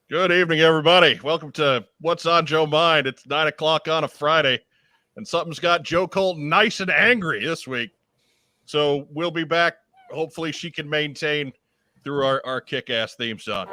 Good evening, everybody. Welcome to What's on Joe Mind. It's 9 o'clock on a Friday, and something's got Joe Colton nice and angry this week. So we'll be back. Hopefully she can maintain through our kick-ass theme song.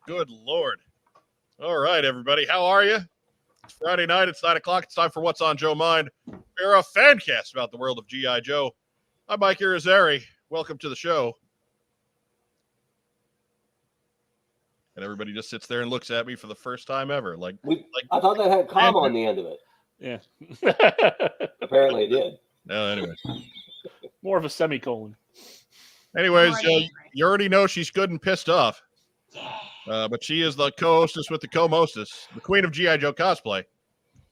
Good Lord. All right, everybody. How are you? It's Friday night. It's 9 o'clock. It's time for What's on Joe Mind. We're a fan cast about the world of G.I. Joe. I'm Mike Irizarry. Welcome to the show. And everybody just sits there and looks at me for the first time ever. I thought that had a comma on the end of it. Yeah. Apparently it did. No, anyway. More of a semicolon. Anyways, you already know she's good and pissed off. But she is the co-hostess with the co-mostess, the queen of G.I. Joe cosplay.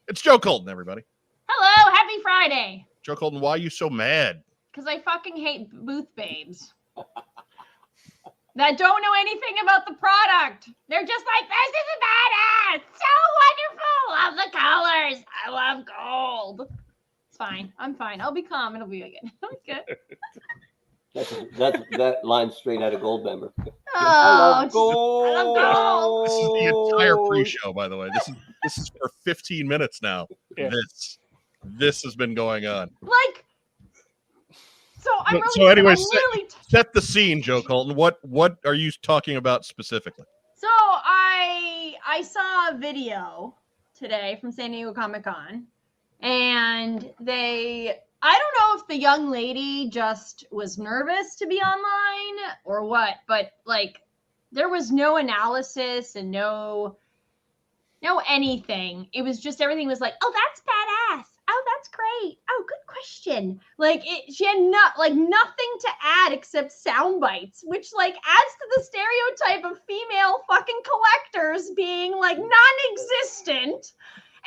It's Joe Colton, everybody. Hello, happy Friday. Joe Colton, why are you so mad? Because I fucking hate booth babes. That don't know anything about the product. They're just like, this is badass. So wonderful. Love the colors. I love gold. It's fine. I'm fine. I'll be calm. It'll be good. It's good. That line straight out of Goldmember. Oh, I love gold. I love gold. This is the entire pre-show, by the way. This is for 15 minutes now. Yeah. This has been going on. Set the scene, Joe Colton. What are you talking about specifically? So I saw a video today from San Diego Comic-Con, and I don't know if the young lady just was nervous to be online or what, but there was no analysis and no anything. It was just everything was like, oh, that's badass. Oh, that's great. Oh, good question. She had nothing to add except sound bites, which adds to the stereotype of female fucking collectors being non-existent.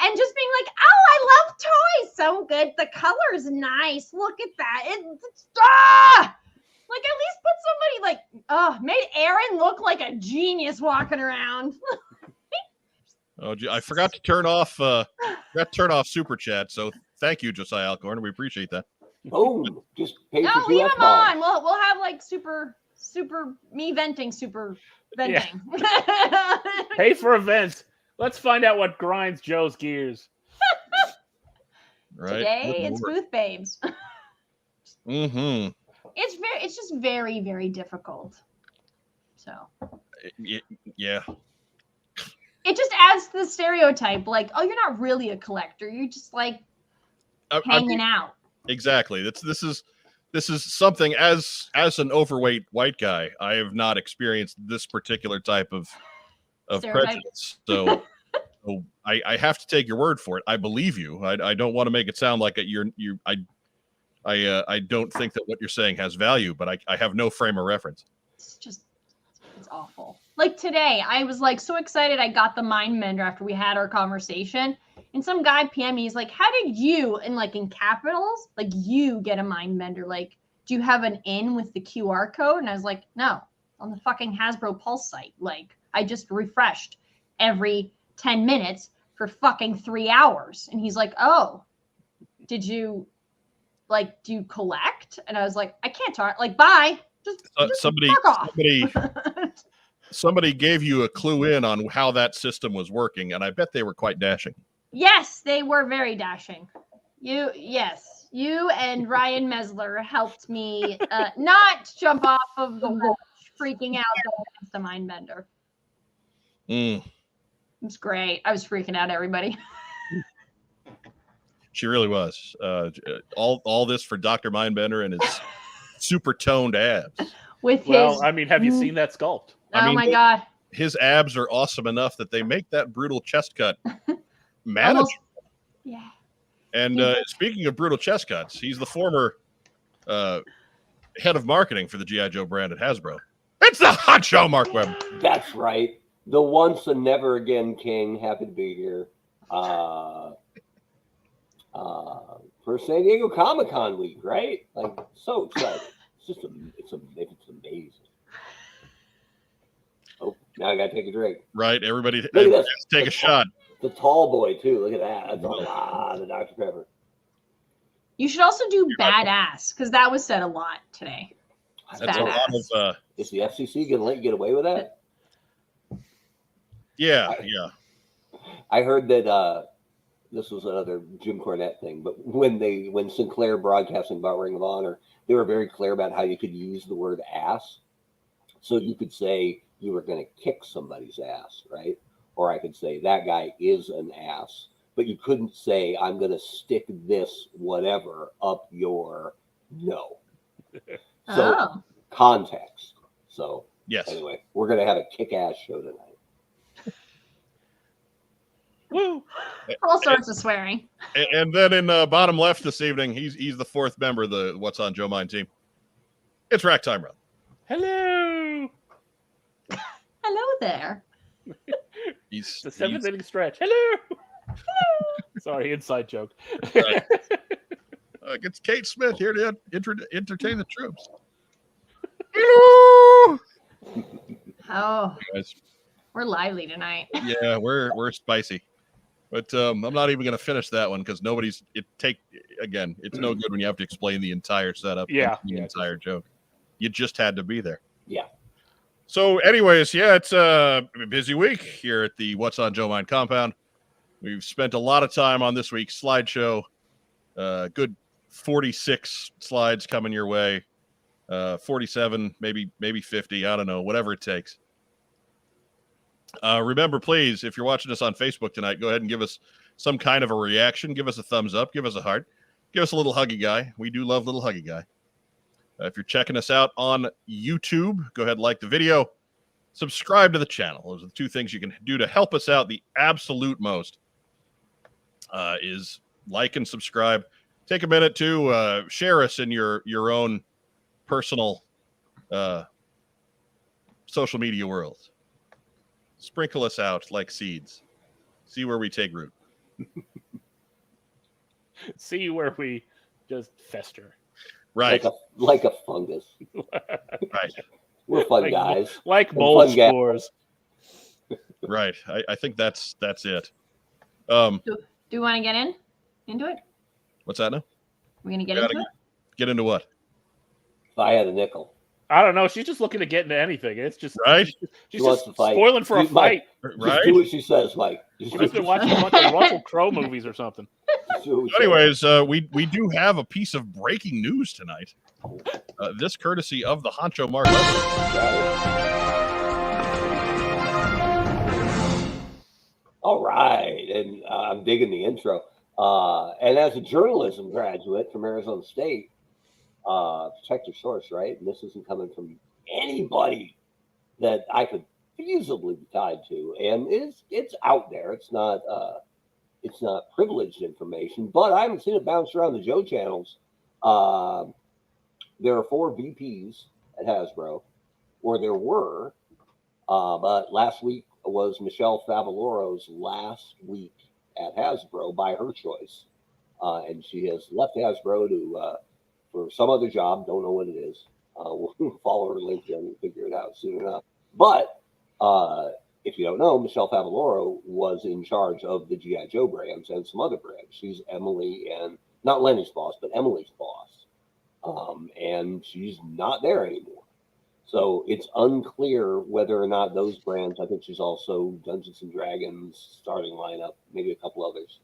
And just being like, oh, I love toys. So good. The color's nice. Look at that. At least put somebody made Aaron look like a genius walking around. Oh, I forgot to turn off Super Chat. So thank you, Josiah Alcorn. We appreciate that. Oh, just pay for leave him on. We'll have super me venting, super venting. Yeah. Pay for events. Let's find out what grinds Joe's gears. Right. Today it's booth babes. Mm-hmm. It's just very, very difficult. So. Yeah. It just adds to the stereotype, oh, you're not really a collector. You're just hanging out. Exactly. This is something as an overweight white guy, I have not experienced this particular type of prejudice. So I have to take your word for it. I believe you. I don't want to make it sound like I don't think that what you're saying has value, but I have no frame of reference. It's awful. Today, I was so excited I got the Mind Mender after we had our conversation. And some guy PM me, he's like, how did you, in capitals, you get a Mind Mender? Do you have an in with the QR code? And I was like, no, on the fucking Hasbro Pulse site. I just refreshed every 10 minutes for fucking 3 hours. And he's like, oh, did you, do you collect? And I was like, I can't talk. Bye. Just fuck off. Somebody gave you a clue in on how that system was working, and I bet they were quite dashing. Yes, they were very dashing. You and Ryan Mesler helped me not jump off of the ledge, freaking out against the Mind Bender. It was great. I was freaking out, everybody. She really was. All this for Dr. Mindbender and his super toned abs. Have you seen that sculpt? My God. his abs are awesome enough that they make that brutal chest cut manageable. Almost, yeah. And speaking of brutal chest cuts, he's the former head of marketing for the G.I. Joe brand at Hasbro. It's the Hot Show, Mark Webb. That's right. The once and never again king. Happy to be here. For San Diego Comic-Con week, right? Like, so excited. It's amazing. Oh, now I got to take a drink. Right, everybody Look at take a shot. The tall boy, too. Look at that. That's a lot of Dr. Pepper. You should also do badass, because that was said a lot today. That's a lot of... Is the FCC going to let you get away with that? Yeah. I heard that this was another Jim Cornette thing, but when Sinclair Broadcasting bought Ring of Honor, they were very clear about how you could use the word ass. So you could say you were going to kick somebody's ass, right? Or I could say that guy is an ass, but you couldn't say I'm going to stick this whatever up your no. So context. So yes. Anyway, we're going to have a kick-ass show tonight. Woo! All sorts of swearing. And then in bottom left this evening, he's the fourth member of the What's on Joe Mind team. It's Rack Time Run. Hello. Hello there. He's the seventh inning stretch. Hello. Sorry, inside joke. Right. It's Kate Smith here to entertain the troops. Hello. Oh, Guys. we're lively tonight. Yeah, we're spicy. But I'm not even going to finish that one because it's no good when you have to explain the entire setup. Yeah. The entire joke. You just had to be there. Yeah. So anyways, it's a busy week here at the What's on Joe Mind compound. We've spent a lot of time on this week's slideshow. Good 46 slides coming your way. 47, maybe 50. I don't know, whatever it takes. Remember, please, if you're watching us on Facebook tonight, go ahead and give us some kind of a reaction. Give us a thumbs up. Give us a heart. Give us a little huggy guy. We do love little huggy guy. If you're checking us out on YouTube, go ahead and like the video. Subscribe to the channel. Those are the two things you can do to help us out the absolute most. Is like and subscribe. Take a minute to share us in your own personal social media world. Sprinkle us out like seeds. See where we take root. See where we just fester. Right. Like a fungus. Right. We're fun guys. Like mold spores. Right. I think that's it. Do we want to get into it? What's that now? We're going to get into it? Get into what? If I had a nickel. I don't know. She's just looking to get into anything. It's just right. She's just spoiling for a fight. Right. Just do what she says, Mike. She's been watching a bunch of Russell Crowe movies or something. Anyways, we do have a piece of breaking news tonight. This courtesy of the Honcho Mark. All right, and I'm digging the intro. And as a journalism graduate from Arizona State, check your source, right? And this isn't coming from anybody that I could feasibly be tied to, and it's out there. It's not privileged information, but I haven't seen it bounce around the Joe channels. There are 4 VPs at Hasbro, or there were, but last week was Michelle Favaloro's last week at Hasbro by her choice, and she has left Hasbro to for some other job. Don't know what it is. We'll follow her LinkedIn and figure it out soon enough. But if you don't know, Michelle Favaloro was in charge of the G.I. Joe brands and some other brands. She's Emily and not Lenny's boss, but Emily's boss. And she's not there anymore. So it's unclear whether or not those brands, I think she's also Dungeons and Dragons starting lineup, maybe a couple others.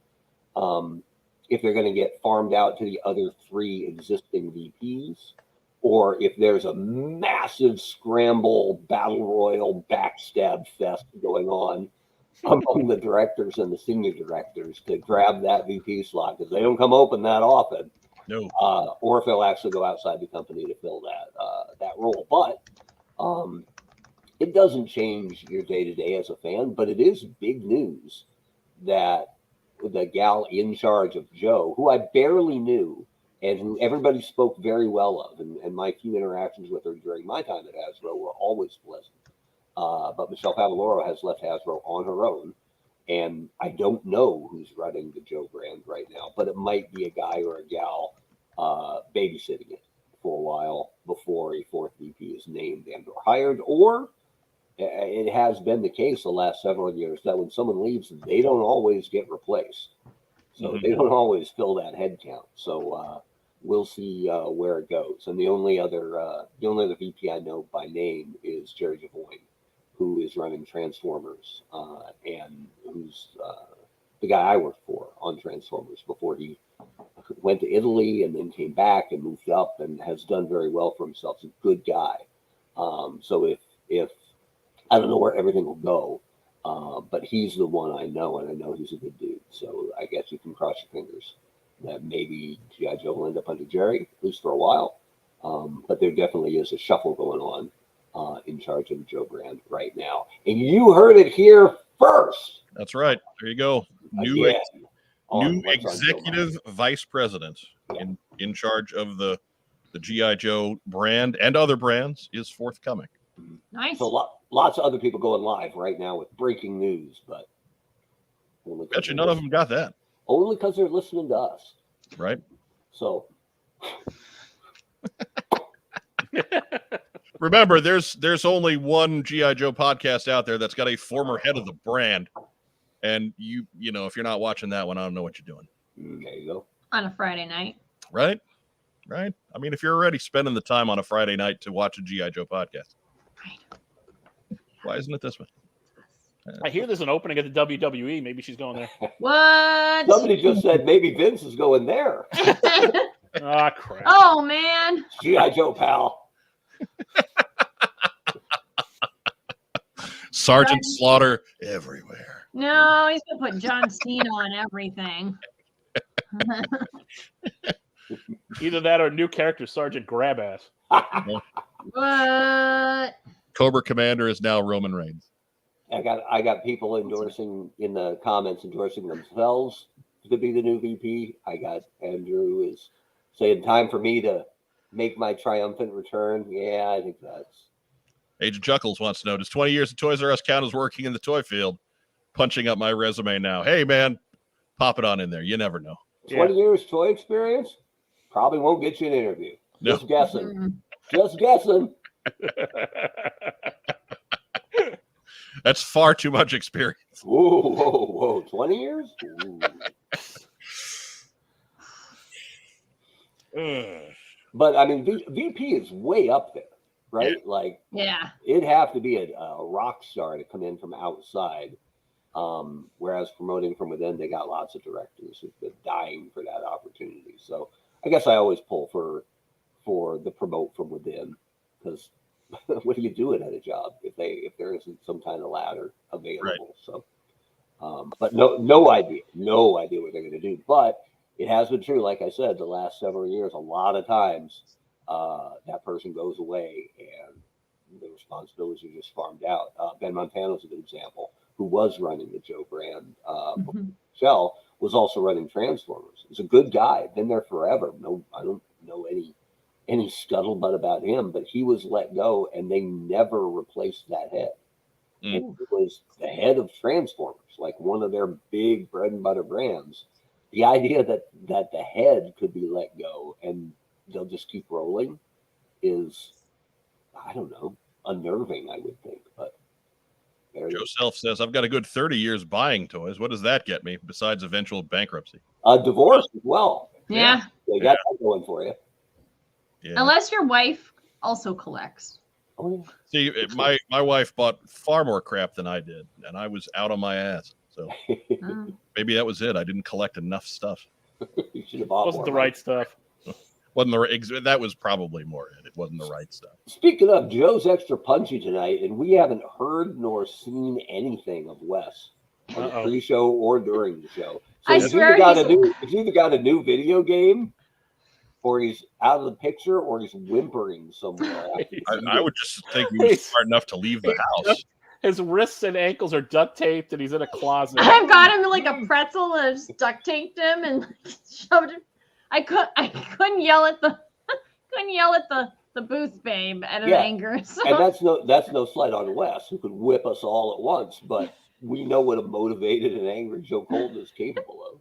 If they're going to get farmed out to the other 3 existing VPs, or if there's a massive scramble, battle royal, backstab fest going on among the directors and the senior directors to grab that VP slot, because they don't come open that often. No. Or if they'll actually go outside the company to fill that role. But it doesn't change your day-to-day as a fan, but it is big news that the gal in charge of Joe, who I barely knew and who everybody spoke very well of, and my few interactions with her during my time at Hasbro were always pleasant. But Michelle Favaloro has left Hasbro on her own, and I don't know who's running the Joe brand right now, but it might be a guy or a gal babysitting it for a while before a fourth VP is named and or hired, or it has been the case the last several years that when someone leaves, they don't always get replaced. So they don't always fill that head count. So we'll see where it goes. And the only other VP I know by name is Jerry Javoyne, who is running Transformers and who's the guy I worked for on Transformers before he went to Italy and then came back and moved up and has done very well for himself. He's a good guy. So if I don't know where everything will go, but he's the one I know, and I know he's a good dude. So I guess you can cross your fingers that maybe G.I. Joe will end up under Jerry, at least for a while. But there definitely is a shuffle going on in charge of the Joe brand right now. And you heard it here first. That's right. There you go. New executive vice president in charge of the G.I. Joe brand and other brands is forthcoming. Nice. So lots of other people going live right now with breaking news, but Bet you none of them got that. Only because they're listening to us. Right. So remember, there's only one G.I. Joe podcast out there that's got a former head of the brand. And you know, if you're not watching that one, I don't know what you're doing. There you go. On a Friday night. Right. I mean, if you're already spending the time on a Friday night to watch a G.I. Joe podcast, why isn't it this one? I hear there's an opening at the WWE. Maybe she's going there. What? Somebody just said maybe Vince is going there. Ah, crap. Oh, man. G.I. Joe, pal. Sergeant Slaughter everywhere. No, he's going to put John Cena on everything. Either that or new character, Sergeant Grabass. What? Cobra Commander is now Roman Reigns. I got people endorsing in the comments, endorsing themselves to be the new VP. I got Andrew is saying time for me to make my triumphant return. Yeah, I think that's. Agent Chuckles wants to know, does 20 years of Toys R Us count as working in the toy field? Punching up my resume now. Hey, man, pop it on in there. You never know. 20 years toy experience probably won't get you an interview. No. Just guessing. Just guessing. That's far too much experience. Whoa. 20 years? But, I mean, VP is way up there, right? Yeah. Like, Yeah. it'd have to be a rock star to come in from outside. Whereas promoting from within, they got lots of directors who've been dying for that opportunity. So I guess I always pull for the promote from within, because what are you doing at a job if there isn't some kind of ladder available? Right. So, but no idea what they're going to do. But it has been true, like I said, the last several years, a lot of times that person goes away and the responsibilities are just farmed out. Ben Montano's a good example, who was running the Joe brand. Michelle was also running Transformers. He's a good guy, been there forever. No, I don't know any scuttlebutt about him, but he was let go and they never replaced that head. And it was the head of Transformers, like one of their big bread and butter brands. The idea that the head could be let go and they'll just keep rolling is, I don't know, unnerving, I would think. But Joe Self says, I've got a good 30 years buying toys. What does that get me besides eventual bankruptcy? Divorce as well. Yeah. They got that going for you. Yeah. Unless your wife also collects. Oh, See, my wife bought far more crap than I did, and I was out on my ass. So maybe that was it. I didn't collect enough stuff. You should have bought Wasn't more, the right stuff. That was probably more it. It wasn't the right stuff. Speaking of, Joe's extra punchy tonight, and we haven't heard nor seen anything of Wes on the pre-show or during the show. So I swear it's either got a new video game, or he's out of the picture, or he's whimpering somewhere. I would just think he was smart enough to leave the house. His wrists and ankles are duct taped, and he's in a closet. I've got him in like a pretzel and just duct taped him and shoved him. I couldn't yell at the booth babe out of anger. So. And that's no slight on Wes, who could whip us all at once, but we know what a motivated and angry Joe Colton is capable of.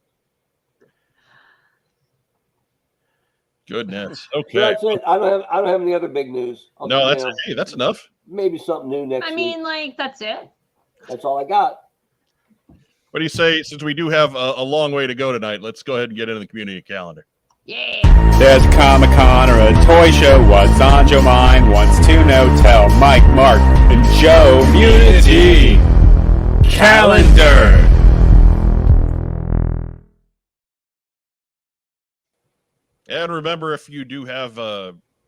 Goodness. Okay. So that's it. I don't have any other big news. That's enough. Maybe something new next week. That's it. That's all I got. What do you say? Since we do have a long way to go tonight, let's go ahead and get into the community calendar. Yeah. There's a Comic-Con or a toy show. What's on your mind? Wants to know? Tell Mike, Mark, and Joe. Community calendar. And remember, if you do have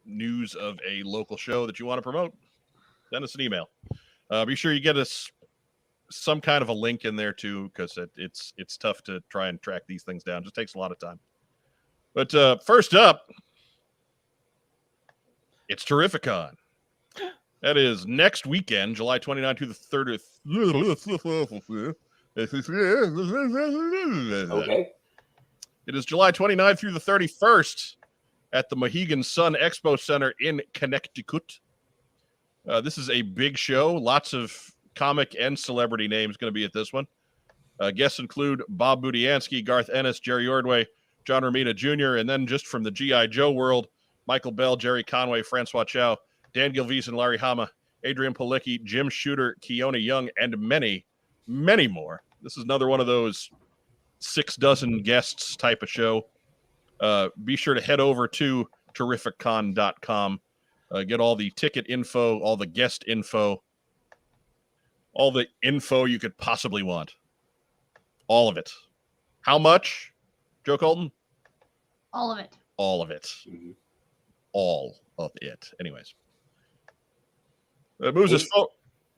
news of a local show that you want to promote, send us an email. Be sure you get us some kind of a link in there too, because it's tough to try and track these things down. It just takes a lot of time. But first up, it's Terrificon. That is next weekend, July 29th to the 30th. Okay. It is July 29th through the 31st at the Mohegan Sun Expo Center in Connecticut. This is a big show. Lots of comic and celebrity names going to be at this one. Guests include Bob Budiansky, Garth Ennis, Jerry Ordway, John Romita Jr., and then just from the G.I. Joe world, Michael Bell, Jerry Conway, Francois Chow, Dan Gilveson, Larry Hama, Adrian Palicki, Jim Shooter, Keone Young, and many, many more. This is another one of those 6 dozen guests type of show. Be sure to head over to terrificcon.com. Get all the ticket info, all the guest info, all the info you could possibly want. All of it. How much, Joe Colton? All of it. All of it. Mm-hmm. All of it. Anyways. Moves us forward.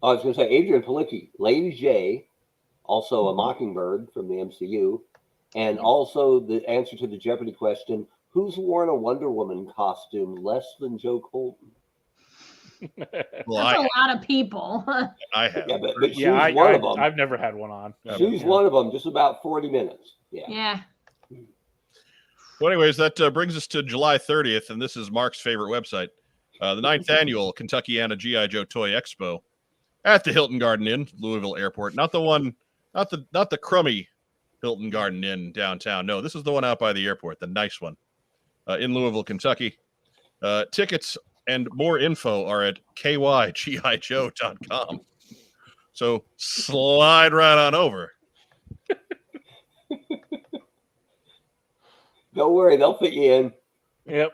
I was going to say Adrian Palicki, Lady J, also a Mockingbird from the MCU, and also the answer to the Jeopardy question, who's worn a Wonder Woman costume less than Joe Colton? Well, That's a lot of people. I have. Yeah, but she's one of them. I've never had one on. She's one of them, just about 40 minutes. Yeah. Well, anyways, that brings us to July 30th, and this is Mark's favorite website. The 9th annual Kentuckiana G.I. Joe Toy Expo at the Hilton Garden Inn, Louisville Airport. Not the crummy Hilton Garden Inn downtown. No, this is the one out by the airport, the nice one, in Louisville, Kentucky. Tickets and more info are at kygijoe.com. So slide right on over. Don't worry, they'll fit you in. Yep.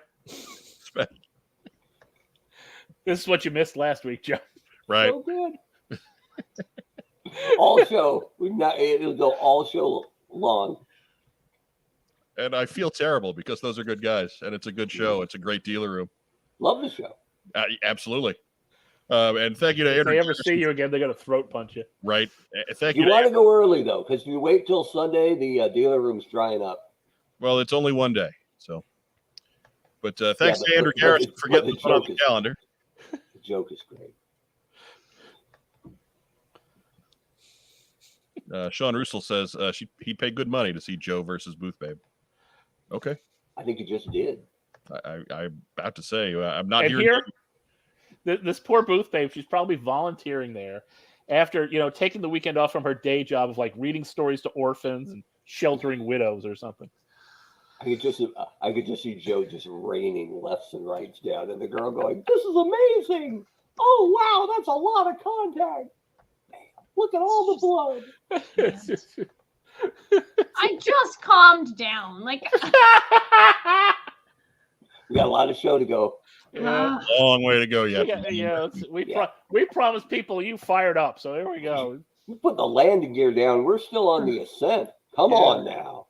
This is what you missed last week, Joe. Right. So good. All show. It'll go all show long. And I feel terrible because those are good guys, and it's a good show. It's a great dealer room. Love the show. Absolutely. And thank you to Andrew. If they ever see you again, they're going to throat punch you. Right. Thank You you. want to go early, though, because if you wait till Sunday, the dealer room's drying up. Well, it's only one day, so. But thanks to Andrew Garrison for getting the put on the calendar. The joke is great. Sean Russell says he paid good money to see Joe versus Booth Babe. Okay. I think he just did. I'm about to say, I'm not And here. This poor Booth Babe, she's probably volunteering there after, taking the weekend off from her day job of like reading stories to orphans and sheltering widows or something. I could just see Joe just raining lefts and rights down, and the girl going, "This is amazing! Oh wow, that's a lot of contact! Look at all the blood!" I just calmed down. Like we got a lot of show to go. Yeah. Long way to go yet. We promised people you fired up, so here we go. We put the landing gear down. We're still on the ascent. Come on now.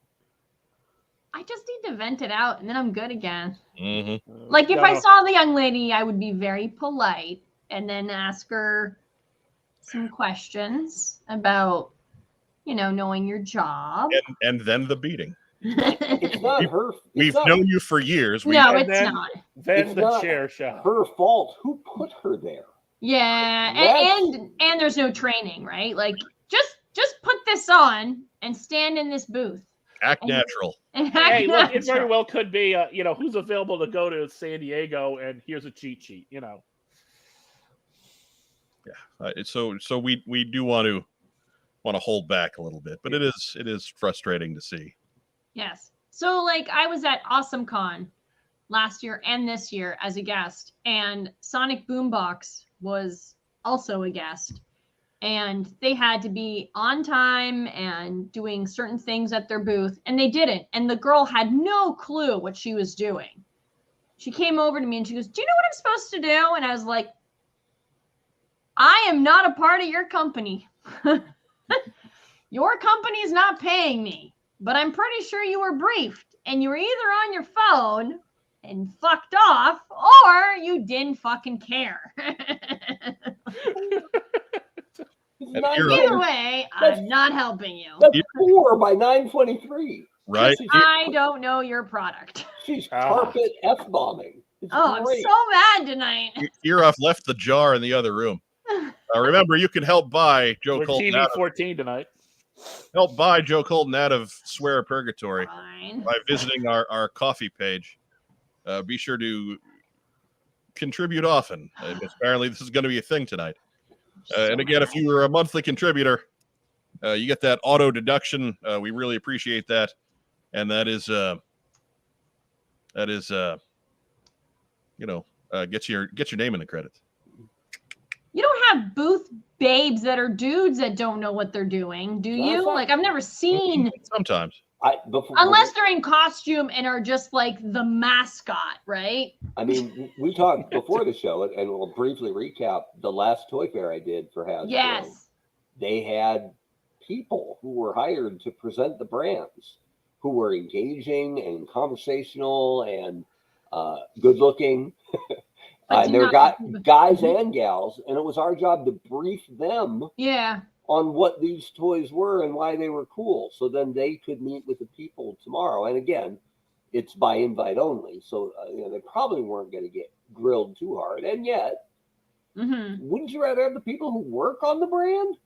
I just need to vent it out, and then I'm good again. Mm-hmm. Like if I saw the young lady, I would be very polite and then ask her some questions about, knowing your job. And then the beating. It's not her. We've known you for years. No, And it's then- not. Then It's the not chair shot. her fault. Who put her there? Yeah, That's- and there's no training, right? Like just put this on and stand in this booth Act natural. and Hey, act look, it very natural. well could be, who's available to go to San Diego, and here's a cheat sheet. So we do want to hold back a little bit, but it is frustrating to see. Yes. So like I was at AwesomeCon last year and this year as a guest, and Sonic Boombox was also a guest. And they had to be on time and doing certain things at their booth, and they didn't. And the girl had no clue what she was doing. She came over to me and she goes, "Do you know what I'm supposed to do?" And I was like, "I am not a part of your company. Your company is not paying me, but I'm pretty sure you were briefed, and you were either on your phone and fucked off, or you didn't fucking care." And Nine- you're- Either way, I'm not helping you. That's 4 by 923. Right? I don't know your product. She's carpet F-bombing. It's Oh, great. I'm so mad tonight. Irov left the jar in the other room. Remember, you can help buy Joe We're Colton TV out of, 14 tonight. help buy Joe Colton out of Swear Purgatory Fine. by visiting our coffee page. Be sure to contribute often. Apparently, this is going to be a thing tonight. And again, if you were a monthly contributor, you get that auto deduction. We really appreciate that, and that is gets your name in the credits. You don't have booth babes that are dudes that don't know what they're doing, do you? Like I've never seen, Sometimes. unless they're in costume and are just like the mascot, right? I mean, we talked before the show, and we'll briefly recap the last toy fair I did for Hasbro. Yes. They had people who were hired to present the brands, who were engaging and conversational and good looking. But And do there were not- guys and gals, and it was our job to brief them Yeah. on what these toys were and why they were cool. So then they could meet with the people tomorrow. And again, it's by invite only. So they probably weren't going to get grilled too hard. And yet, wouldn't you rather have the people who work on the brand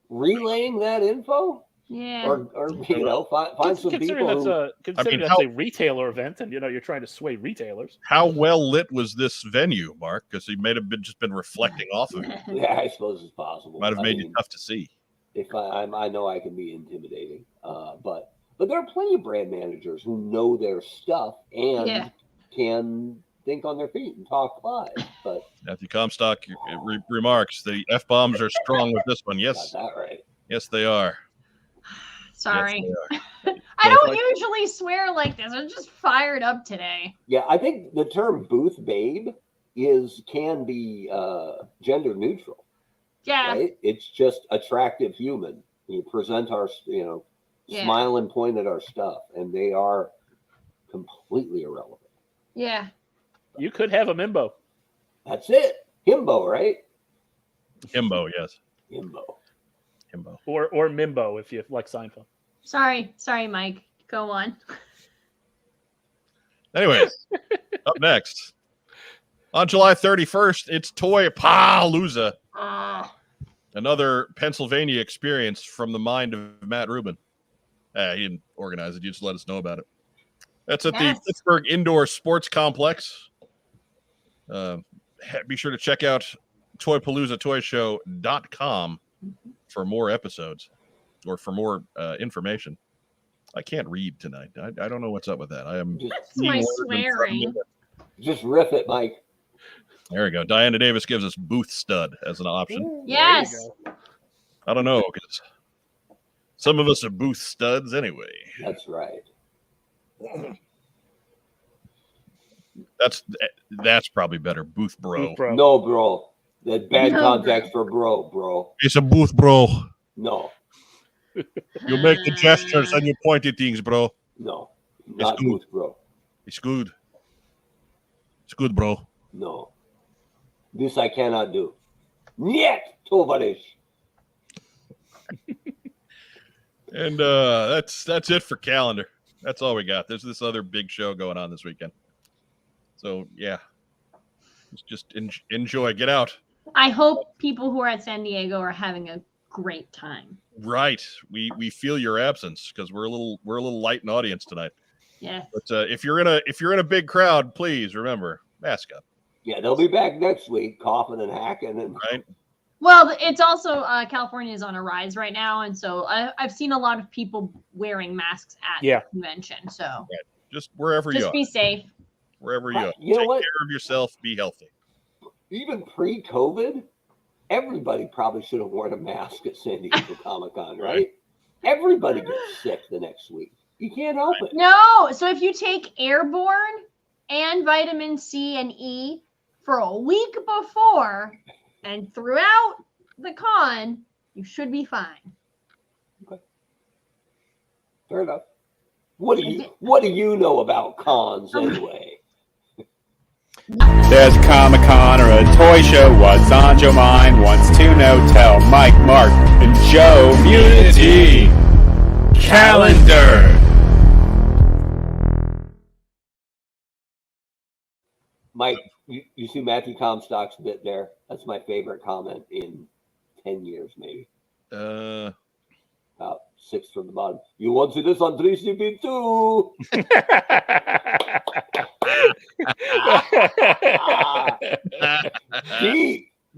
relaying that info? Yeah. Or find some Considering people that's a retailer event, and you're trying to sway retailers. How well lit was this venue, Mark? Because he may have just been reflecting off of it. Yeah, I suppose it's possible. Might have made it tough to see. If I know I can be intimidating, but there are plenty of brand managers who know their stuff and can think on their feet and talk live. But Matthew Comstock remarks the F-bombs are strong with this one. got Yes, that right. yes, they are. Sorry. Yes, they are. I don't usually swear like this. I'm just fired up today. Yeah, I think the term booth babe can be gender neutral. Yeah. Right? It's just attractive human. You present our, smile and point at our stuff, and they are completely irrelevant. Yeah. You could have a Mimbo. That's it. Himbo, right? Himbo, yes. Himbo. Or Mimbo if you like Seinfeld. Sorry, Mike. Go on. Anyways, up next. On July 31st, it's Toy Palooza. Another Pennsylvania experience from the mind of Matt Rubin. He didn't organize it. You just let us know about it. That's at the Pittsburgh Indoor Sports Complex. Be sure to check out toypaloozatoyshow.com for more episodes or for more information. I can't read tonight. I don't know what's up with that. I am. That's my swearing. Just riff it, Mike. There we go. Diana Davis gives us booth stud as an option. Yes. I don't know, because some of us are booth studs anyway. That's right. That's probably better. Booth bro. No, bro. That bad context for bro. It's a booth bro. No. You make the gestures and you point at things, bro. No. Not good. booth, bro. It's good. It's good, bro. No. This I cannot do. Niet, tovarish. And that's it for calendar. That's all we got. There's this other big show going on this weekend. So yeah, just enjoy. Get out. I hope people who are at San Diego are having a great time. Right. We feel your absence because we're a little light in audience tonight. Yes. But if you're in a big crowd, please remember, mask up. Yeah, they'll be back next week, coughing and hacking and Right. Well, it's also California is on a rise right now, and so I've seen a lot of people wearing masks at the convention. So Right. Just wherever you just are. be safe. Wherever you are. You know Take what? care of yourself. Be healthy. Even pre-COVID, everybody probably should have worn a mask at San Diego Comic-Con, right? Everybody gets sick the next week. You can't help it. No, so if you take airborne and vitamin C and E for a week before and throughout the con, you should be fine. Fair enough. What do you know about cons anyway? There's a Comic-Con or a toy show. What's on Joe Mind wants to know. Tell Mike, Mark, and Joe. Community calendar. Mike, you see Matthew Comstock's bit there? That's my favorite comment in 10 years, maybe. About 6 from the bottom. You want to see this on 3CP2?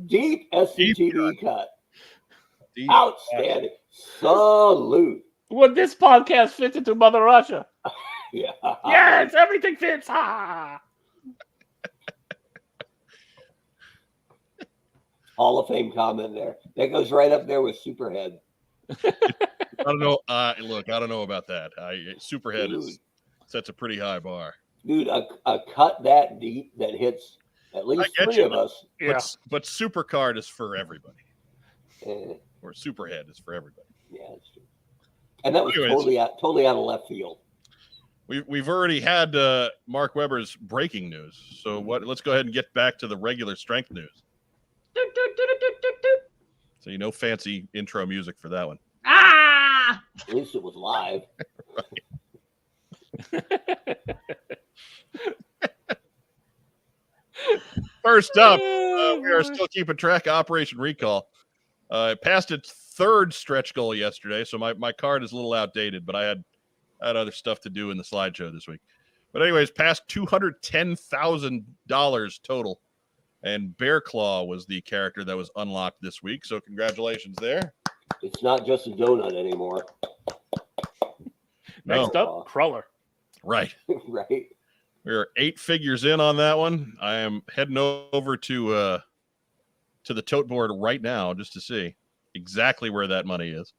Deep SCTV cut. Deep. Outstanding. Salute. Would this podcast fit into Mother Russia? Yeah. Yes, everything fits. Ha! Hall of Fame comment there. That goes right up there with Superhead. I don't know. Look, I don't know about that. Superhead sets a pretty high bar. Dude, a cut that deep that hits at least 3 of us. Yeah. But Supercard is for everybody. Eh, Or Superhead is for everybody. yeah, that's true. And that was Anyways. totally out of left field. We've already had Mark Weber's breaking news. So let's go ahead and get back to the regular strength news. Doot, doot, doot, doot, doot, doot. So fancy intro music for that one. Ah! At least it was live. First up, we are still keeping track of Operation Recall. It passed its 3rd stretch goal yesterday, so my card is a little outdated, but I had other stuff to do in the slideshow this week. But anyways, passed $210,000 total, and Bear Claw was the character that was unlocked this week. So congratulations there. It's not just a donut anymore. Next up, Cruller. Right. Right? We're 8 figures in on that one. I am heading over to the tote board right now just to see exactly where that money is.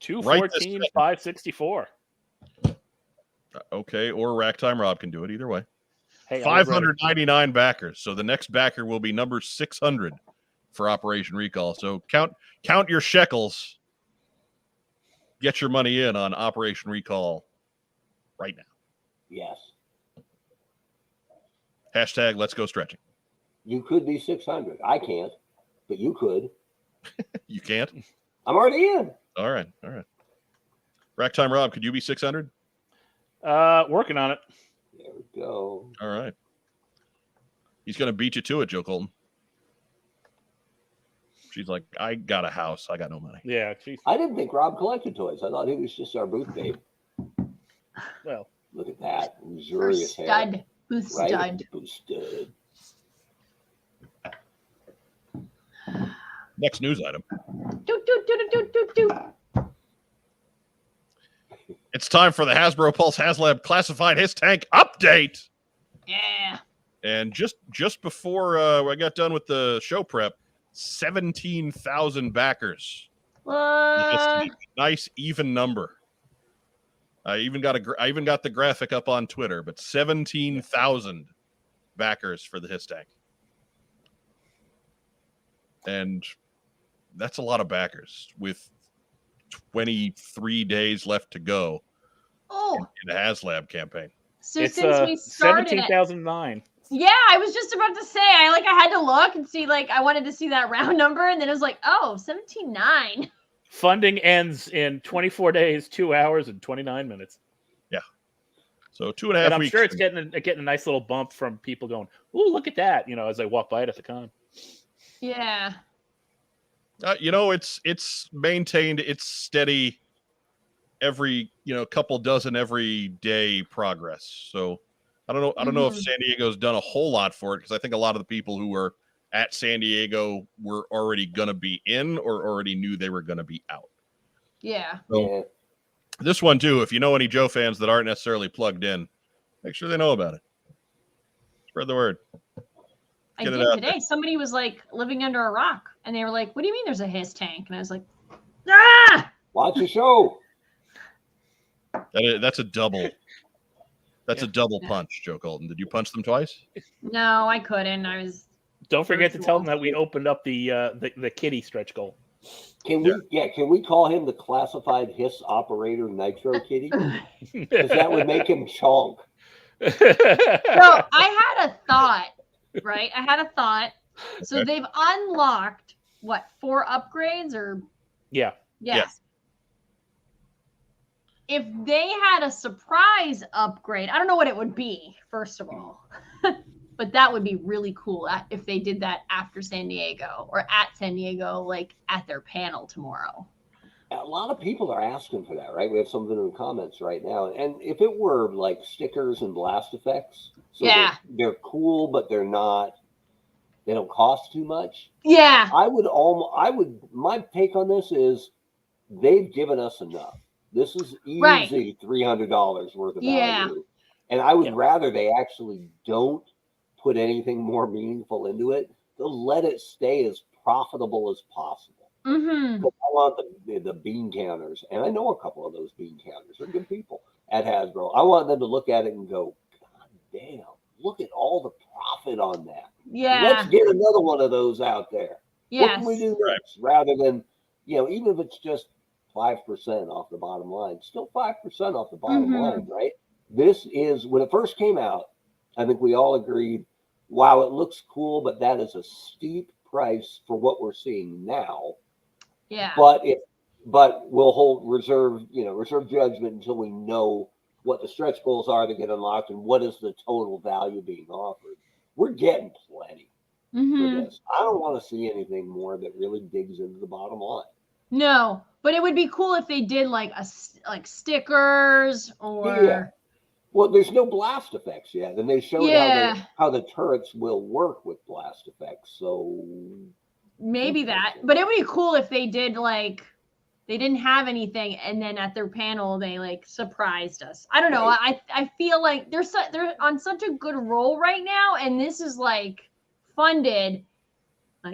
214, 564. Okay, or Racktime Rob can do it either way. Hey, I was ready. 599 backers. So the next backer will be number 600 for Operation Recall. So count your shekels. Get your money in on Operation Recall right now. Yes. Hashtag let's go stretching. You could be 600. I can't, but you could. You can't? I'm already in. All right. Racktime Rob, could you be 600? Working on it. There we go. All right. He's going to beat you to it, Joe Colton. She's like, I got a house. I got no money. Yeah, geez. I didn't think Rob collected toys. I thought he was just our booth babe. Well, Look at that. Or Luxurious hair. stud. Booth Right? stud. Booth stud. Next news item. Doot, doot, doot, doot, doot, doot. It's time for the Hasbro Pulse HasLab Classified His Tank update. Yeah. And just before I got done with the show prep, 17,000 backers. What? Nice even number. I even got the graphic up on Twitter, but 17,000 backers for the His Tank. And that's a lot of backers with 23 days left to go Oh, in the HasLab campaign. so it's since we started it, 17,009. yeah, I was just about to say, I had to look and see, I wanted to see that round number, and then it was like, oh, 17.9. Funding ends in 24 days, 2 hours, and 29 minutes. So 2.5 weeks. And I'm sure it's getting a nice little bump from people going, "Ooh, look at that!" As they walk by it at the con. Yeah. It's maintained its steady every couple dozen every day progress. So I don't know if San Diego's done a whole lot for it, because I think a lot of the people who were at San Diego were already gonna be in or already knew they were gonna be out. Yeah. So this one too, if you know any Joe fans that aren't necessarily plugged in, make sure they know about it. Spread the word. I Get it did out today. there. Somebody was like living under a rock, and they were like, "What do you mean there's a Hiss tank?" And I was like, "Ah!" Watch the show. That's a double. That's a double punch, Joe Colton. Did you punch them twice? No, I couldn't. I was. Don't forget to tell them that we opened up the kitty stretch goal. Can we call him the classified hiss operator Nitro Kitty? Because that would make him chonk. So I had a thought, right? I had a thought. So they've unlocked what, 4 upgrades or? Yeah. Yes. If they had a surprise upgrade, I don't know what it would be, first of all, but that would be really cool if they did that after San Diego or at San Diego, like at their panel tomorrow. A lot of people are asking for that, right? We have something in the comments right now. And if it were like stickers and blast effects, so they're cool, but they don't cost too much. Yeah. My take on this is they've given us enough. This is easy $300 worth of value. Yeah. And I would rather they actually don't put anything more meaningful into it. They'll let it stay as profitable as possible. Mm-hmm. I want the bean counters, and I know a couple of those bean counters. They're good people at Hasbro. I want them to look at it and go, "God damn, look at all the profit on that. Yeah. Let's get another one of those out there. What can we Yes. do next?" Rather than, even if it's just 5% off the bottom line, still 5% off the bottom line, right? This is, when it first came out, I think we all agreed, wow, it looks cool, but that is a steep price for what we're seeing now. Yeah. But we'll reserve judgment until we know what the stretch goals are that get unlocked and what is the total value being offered. We're getting plenty for this. I don't want to see anything more that really digs into the bottom line. No, but it would be cool if they did like stickers or. Yeah. Well, there's no blast effects yet, and they showed how the turrets will work with blast effects. So maybe that, but it would be cool if they did they didn't have anything, and then at their panel they surprised us. I don't know. Right. I feel like they're on such a good roll right now, and this is funded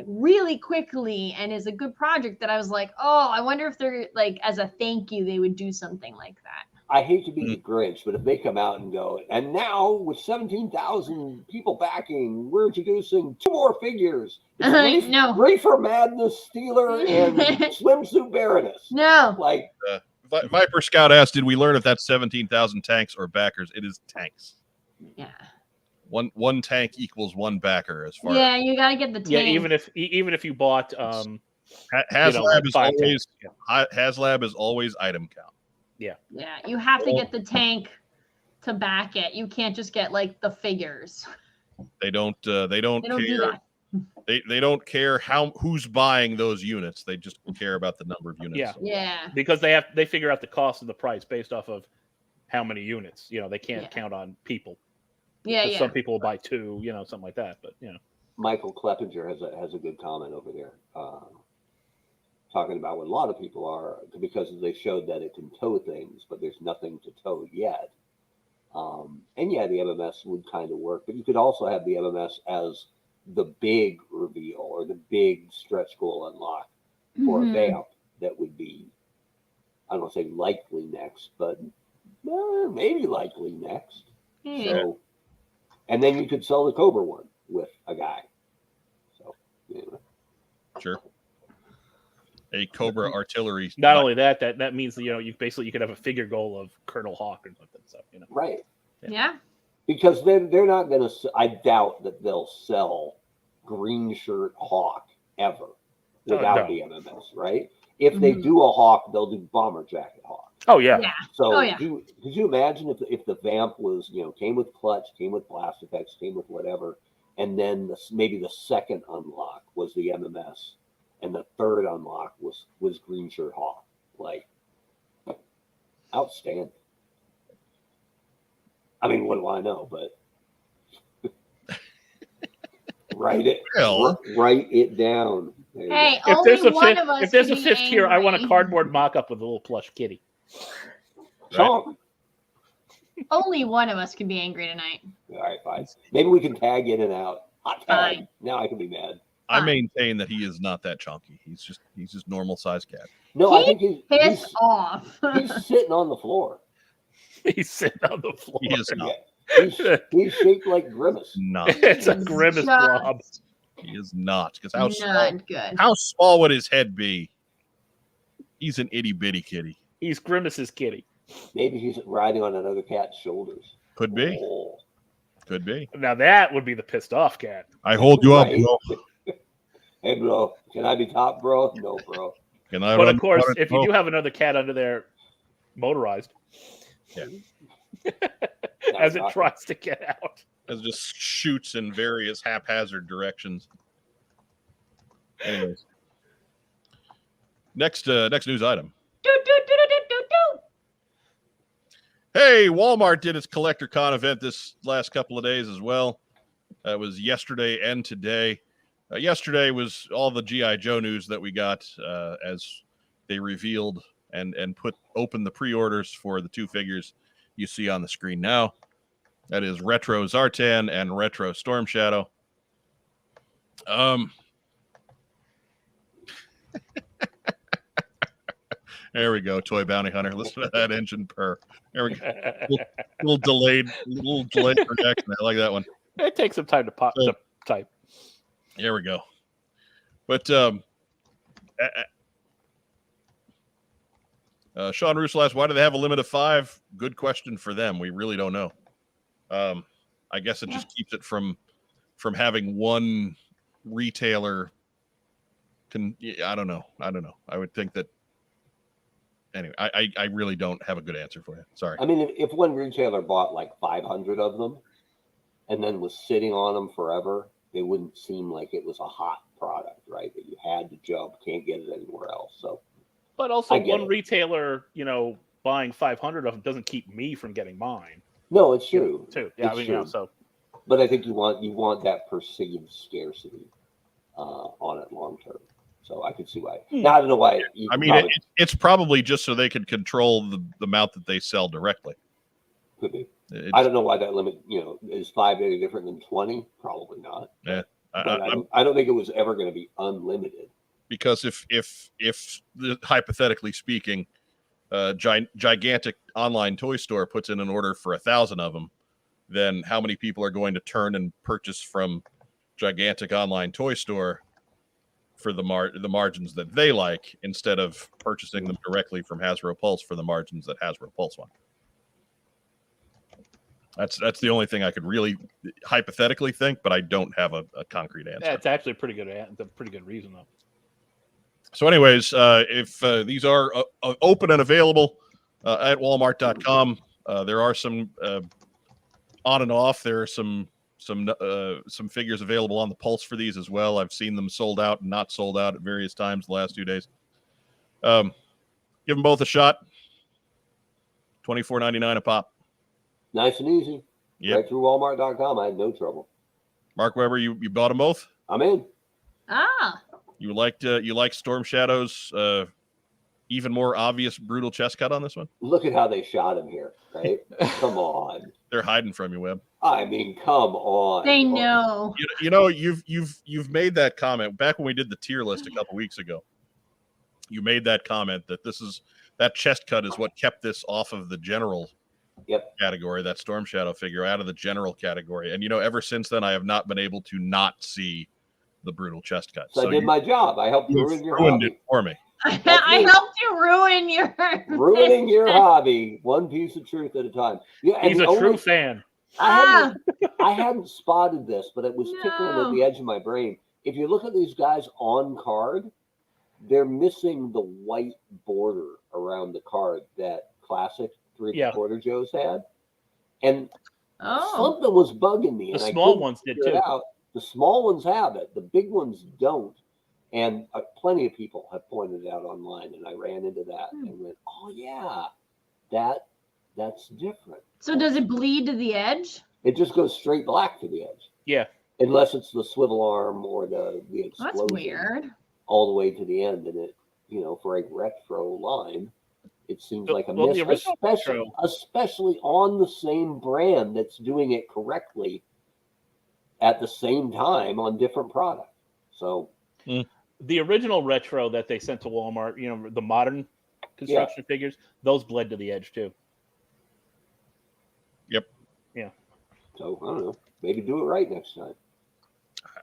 really quickly and is a good project that I was like, oh, I wonder if they're as a thank you they would do something like that. I hate to be the Grinch, but if they come out and go, and now with 17,000 people backing, we're introducing 2 more figures. No. Reefer Madness Stealer and Swimsuit Baroness. No. Viper Scout asked, did we learn if that's 17,000 tanks or backers? It is tanks. Yeah. One tank equals 1 backer as far as you got to get the tank. Yeah, even if you bought HasLab is always item count. Yeah. Yeah, you have to get the tank to back it. You can't just get the figures. They don't care. Do that. They don't care who's buying those units. They just care about the number of units. Yeah. Yeah. Because they figure out the cost of the price based off of how many units. They can't count on people. Yeah. Some people will buy 2, something like that. But Michael Kleppinger has a good comment over there, talking about what a lot of people are, because they showed that it can tow things, but there's nothing to tow yet. And the MMS would kind of work, but you could also have the MMS as the big reveal or the big stretch goal unlock for a vamp that would be, I don't want to say likely next, but maybe likely next. Yeah. So, and then you could sell the Cobra one with a guy. So, Sure. A Cobra artillery. not only that means you could have a figure goal of Colonel Hawk or something. So right. Yeah. Because they're not going to. I doubt that they'll sell Green Shirt Hawk ever without the MMS, right? If they do a Hawk, they'll do bomber jacket Hawk. Oh yeah. Yeah. So Oh, yeah. could you imagine if the Vamp was, came with clutch, came with blast effects, came with whatever, and then maybe the second unlock was the MMS, and the third unlock was Green Shirt Hawk. Like, outstanding. I mean, what do I know? But write it down. There you Hey, go. only If one of us. if there's can a be fifth tier, I want a angry. cardboard mock-up with a little plush kitty. Chomp. Only one of us can be angry tonight. All right, fine. Maybe we can tag in and out. Hot tag. Fine. Now I can be mad. I maintain that he is not that chunky. He's just normal sized cat. No, I think Piss off. he's sitting on the floor. He's sitting on the floor. He is not. Yeah. He's shaped like Grimace. Not. It's a grimace blob. He is not. Because Not good. how small would his head be? He's an itty bitty kitty. He's Grimace's kitty. Maybe he's riding on another cat's shoulders. Could be. Oh. Could be. Now that would be the pissed off cat. I hold you up, Right. bro. Hey, bro, can I be top, bro? No, bro. Can I But run of course, down if and you do have another cat under there, motorized, as it tries to get out. It just shoots in various haphazard directions. Anyways, next news item. Do, do, do, do, do, do, do. Hey, Walmart did its Collector Con event this last couple of days as well. It was yesterday and today. Yesterday was all the G.I. Joe news that we got as they revealed and opened the pre-orders for the two figures you see on the screen now. That is Retro Zartan and Retro Storm Shadow. There we go, Toy Bounty Hunter. Listen to that engine purr. There we go. Little delayed projection. I like that one. It takes some time to type. There we go. But Sean Russo asked, why do they have a limit of 5? Good question for them. We really don't know. I guess it just keeps it from having one retailer. I don't know. I would think that. Anyway, I really don't have a good answer for you. Sorry. I mean, if one retailer bought like 500 of them and then was sitting on them forever, they wouldn't seem like it was a hot product, right? That you had to jump, can't get it anywhere else. So, But also, I get one it. retailer, buying 500 of them doesn't keep me from getting mine. no, it's true. Too. Yeah, It's true. so. But I think you want that perceived scarcity on it long term. So I could see why. Now I don't know why. I mean, it's probably just so they could control the amount that they sell directly. could be. I don't know why that limit, is 5 any different than 20? Probably not. Yeah. But I don't think it was ever going to be unlimited. Because if hypothetically speaking, gigantic online toy store puts in an order for 1,000 of them, then how many people are going to turn and purchase from gigantic online toy store for the margins that they like instead of purchasing them directly from Hasbro Pulse for the margins that Hasbro Pulse want? That's the only thing I could really hypothetically think, but I don't have a concrete answer. Yeah, it's actually a pretty good reason, though. So anyways, if these are open and available at Walmart.com, there are some on and off. There are some figures available on the Pulse for these as well. I've seen them sold out and not sold out at various times the last 2 days. Give them both a shot. $24.99 a pop. Nice and easy. Yep. Right through Walmart.com. I had no trouble. Mark Weber, you bought them both? I'm in. Ah. You liked Storm Shadow's even more obvious brutal chest cut on this one? Look at how they shot him here, right? Come on. They're hiding from you, Webb. I mean, come on. They know. You've made that comment back when we did the tier list a couple weeks ago. You made that comment that that chest cut is what kept this off of the general category, that Storm Shadow figure out of the general category. And ever since then, I have not been able to not see the brutal chest cut. So I did my job. I helped you ruin your hobby. It for me. I helped you ruin your Ruining your hobby, one piece of truth at a time. Yeah, He's a true fan. I hadn't spotted this, but it was tickling at the edge of my brain. If you look at these guys on card, they're missing the white border around the card that classic 3 1/4 Joe's had. And something was bugging me. The and small ones did figure too. it out. The small ones have it. The big ones don't. And plenty of people have pointed it out online. And I ran into that and went, oh, yeah, that's different. So does it bleed to the edge? It just goes straight black to the edge. Yeah. Unless it's the swivel arm or the explosion. That's weird. All the way to the end. And it, for a retro line, it seems like a Well, miss, the original especially on the same brand that's doing it correctly at the same time on different product. So the original retro that they sent to Walmart, the modern construction figures, those bled to the edge too. Yep. Yeah. So I don't know. Maybe do it right next time.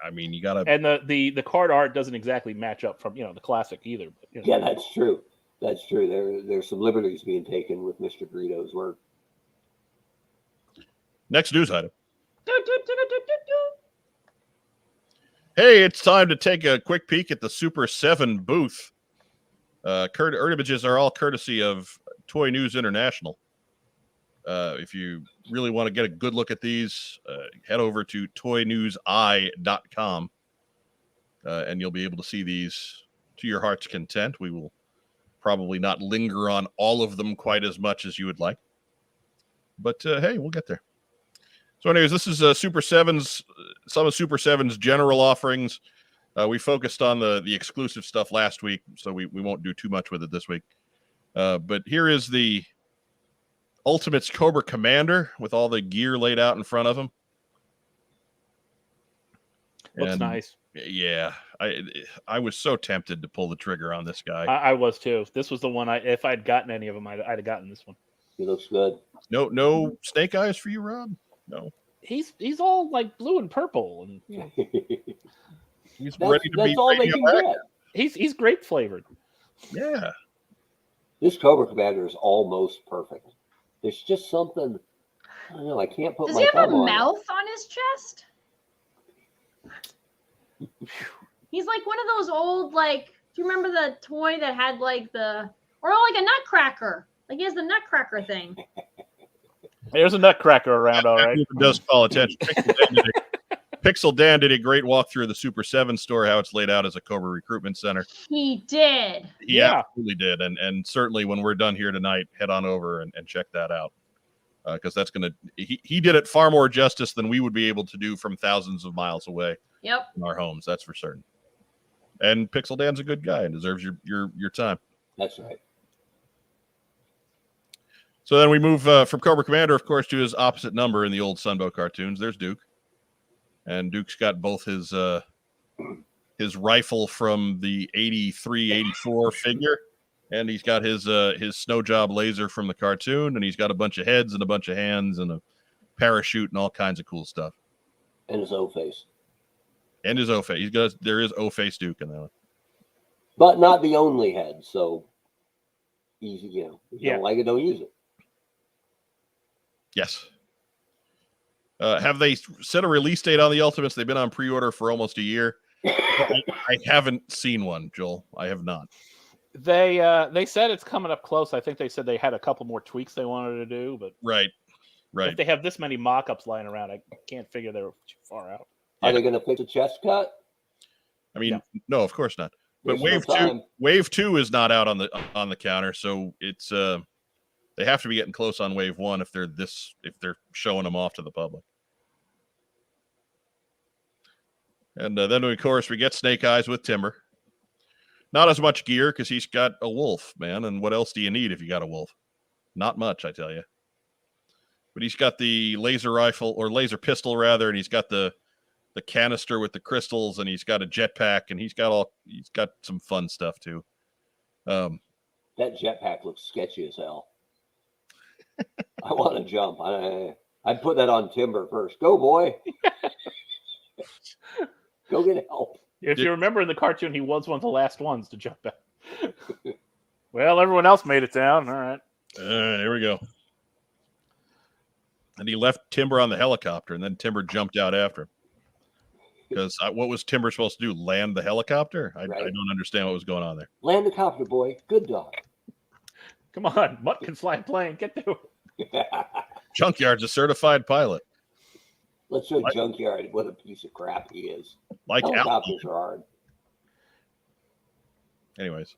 I mean, you gotta. And the card art doesn't exactly match up from the classic either. But, Yeah, that's true. That's true. There's some liberties being taken with Mr. Greedo's work. Next news item. Hey, it's time to take a quick peek at the Super 7 booth. Images are all courtesy of Toy News International. If you really want to get a good look at these, head over to toynewsi.com, and you'll be able to see these to your heart's content. We will probably not linger on all of them quite as much as you would like. But, hey, we'll get there. So anyways, this is Super 7's, some of Super 7's general offerings. We focused on the exclusive stuff last week, so we won't do too much with it this week. But here is the Ultimates Cobra Commander with all the gear laid out in front of him. Looks nice. Yeah, I was so tempted to pull the trigger on this guy. I was too. This was the one. If I'd gotten any of them, I'd have gotten this one. He looks good. No snake eyes for you, Rob? No. He's all like blue and purple, and He's ready to be. That's all they can get. He's grape flavored. Yeah. This Cobra Commander is almost perfect. There's just something. I don't know. I can't put Does my he have a thumb on mouth on his chest? He's like one of those old, like, do you remember the toy that had like or like a nutcracker? Like he has the nutcracker thing. There's a nutcracker around, all right. It does call attention. Pixel Dan did a great walkthrough of the Super 7 store, how it's laid out as a Cobra recruitment center. He did. He absolutely did. And certainly when we're done here tonight, head on over and check that out. Because that's going to, he did it far more justice than we would be able to do from thousands of miles away. Yep. In our homes, that's for certain. And Pixel Dan's a good guy and deserves your time. That's right. So then we move from Cobra Commander, of course, to his opposite number in the old Sunbow cartoons. There's Duke. And Duke's got both his rifle from the 83, 84 figure, and he's got his snow job laser from the cartoon, and he's got a bunch of heads and a bunch of hands and a parachute and all kinds of cool stuff. And his O-face. And his O-face. There is O-face Duke in that one. But not the only head, so easy, if you don't like it, don't use it. Yes. Have they set a release date on the Ultimates? They've been on pre-order for almost a year. I haven't seen one, Joel. I have not. They said it's coming up close. I think they said they had a couple more tweaks they wanted to do, but right. If they have this many mock-ups lying around, I can't figure they're too far out. Are they going to fix a chest cut? I mean, no, of course not. But There's Wave 2 is not out on the counter, so it's they have to be getting close on Wave 1 if they're showing them off to the public. And then, of course, we get Snake Eyes with Timber. Not as much gear because he's got a wolf, man. And what else do you need if you got a wolf? Not much, I tell you. But he's got the laser rifle, or laser pistol, rather, and he's got the canister with the crystals, and he's got a jetpack, and he's got some fun stuff, too. That jetpack looks sketchy as hell. I want to jump. I'd put that on Timber first. Go, boy. Go get help. If you remember in the cartoon, he was one of the last ones to jump back. Well, everyone else made it down. All right. There we go. And he left Timber on the helicopter, and then Timber jumped out after him. Because what was Timber supposed to do? Land the helicopter? I Right. don't understand what was going on there. Land the copter, boy. Good dog. Come on, Mutt can fly a plane. Get to it. Junkyard's a certified pilot. Let's show Junkyard what a piece of crap he is. Like Helicopters are hard. Anyways.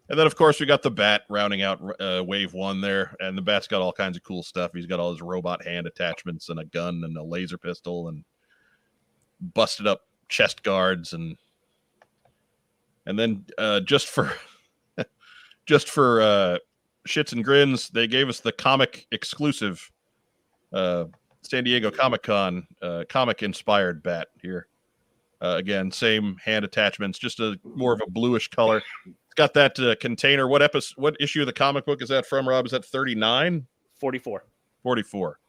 And then, of course, we got the Bat rounding out Wave 1 there. And the Bat's got all kinds of cool stuff. He's got all his robot hand attachments and a gun and a laser pistol and busted up chest guards. And then just for shits and grins, they gave us the comic exclusive San Diego Comic-Con comic-inspired Bat here. Again, same hand attachments, just a more of a bluish color. It's got that container. What issue of the comic book is that from, Rob? Is that 39? 44. 44.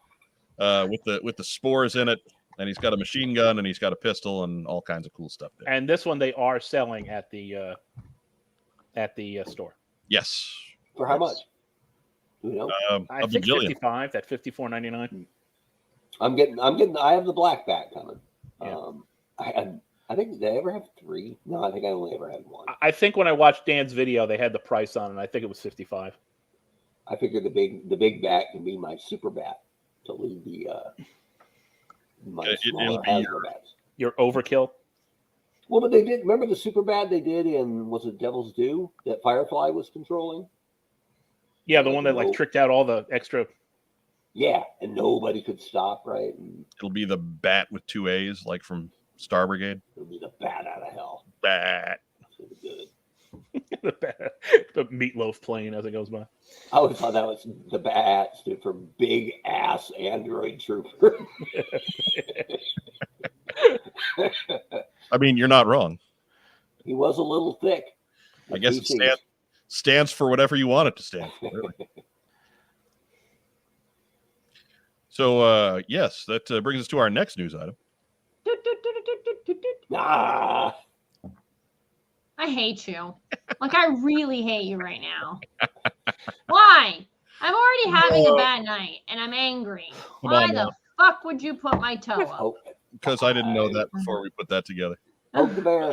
With the spores in it, and he's got a machine gun, and he's got a pistol, and all kinds of cool stuff there. And this one they are selling at the store. Yes. For how much? You know, I think 55 at $54.99. I have the black Bat coming. Yeah. I think, did I ever have 3? No, I think I only ever had 1. I think when I watched Dan's video, they had the price on it. And I think it was 55. I figured the big Bat can be my super Bat to lead the my smaller Hasbro Bats. Your overkill. Well, but they did. Remember the super Bat they did in, was it Devil's Due that Firefly was controlling? Yeah, the one that like tricked out all the extra. Yeah, and nobody could stop, right? And It'll be the Bat with 2 A's, like from Star Brigade. it'll be the Bat out of hell. Bat. It's gonna be good. the meatloaf plane as it goes by. I always thought that was the Bat stood for big ass android trooper. I mean, you're not wrong. He was a little thick. I guess it stands for whatever you want it to stand for. Really. So, yes, that brings us to our next news item. Ah, I hate you. Like, I really hate you right now. Why? I'm already having a bad night, and I'm angry. Why the fuck would you put my toe up? Because I didn't know that before we put that together. poke the bear.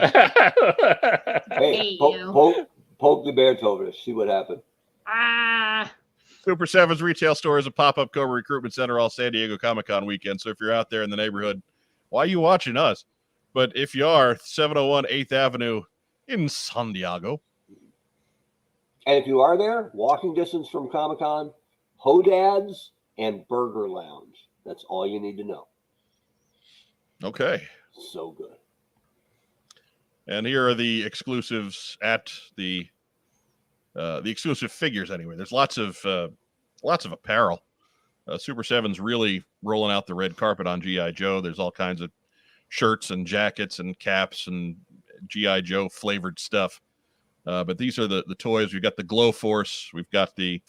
Hey, Hate you. poke the bear over us. See what happened. Ah. Super 7's retail store is a pop-up Cobra recruitment center all San Diego Comic-Con weekend. So if you're out there in the neighborhood, why are you watching us? But if you are, 701 8th Avenue in San Diego. And if you are there, walking distance from Comic-Con, Hodad's and Burger Lounge. That's all you need to know. Okay. So good. And here are the exclusives at the exclusive figures anyway. There's lots of apparel. Super 7's really rolling out the red carpet on G.I. Joe. There's all kinds of shirts and jackets and caps and G.I. Joe flavored stuff. But these are the toys. We've got the Glow Force. We've got the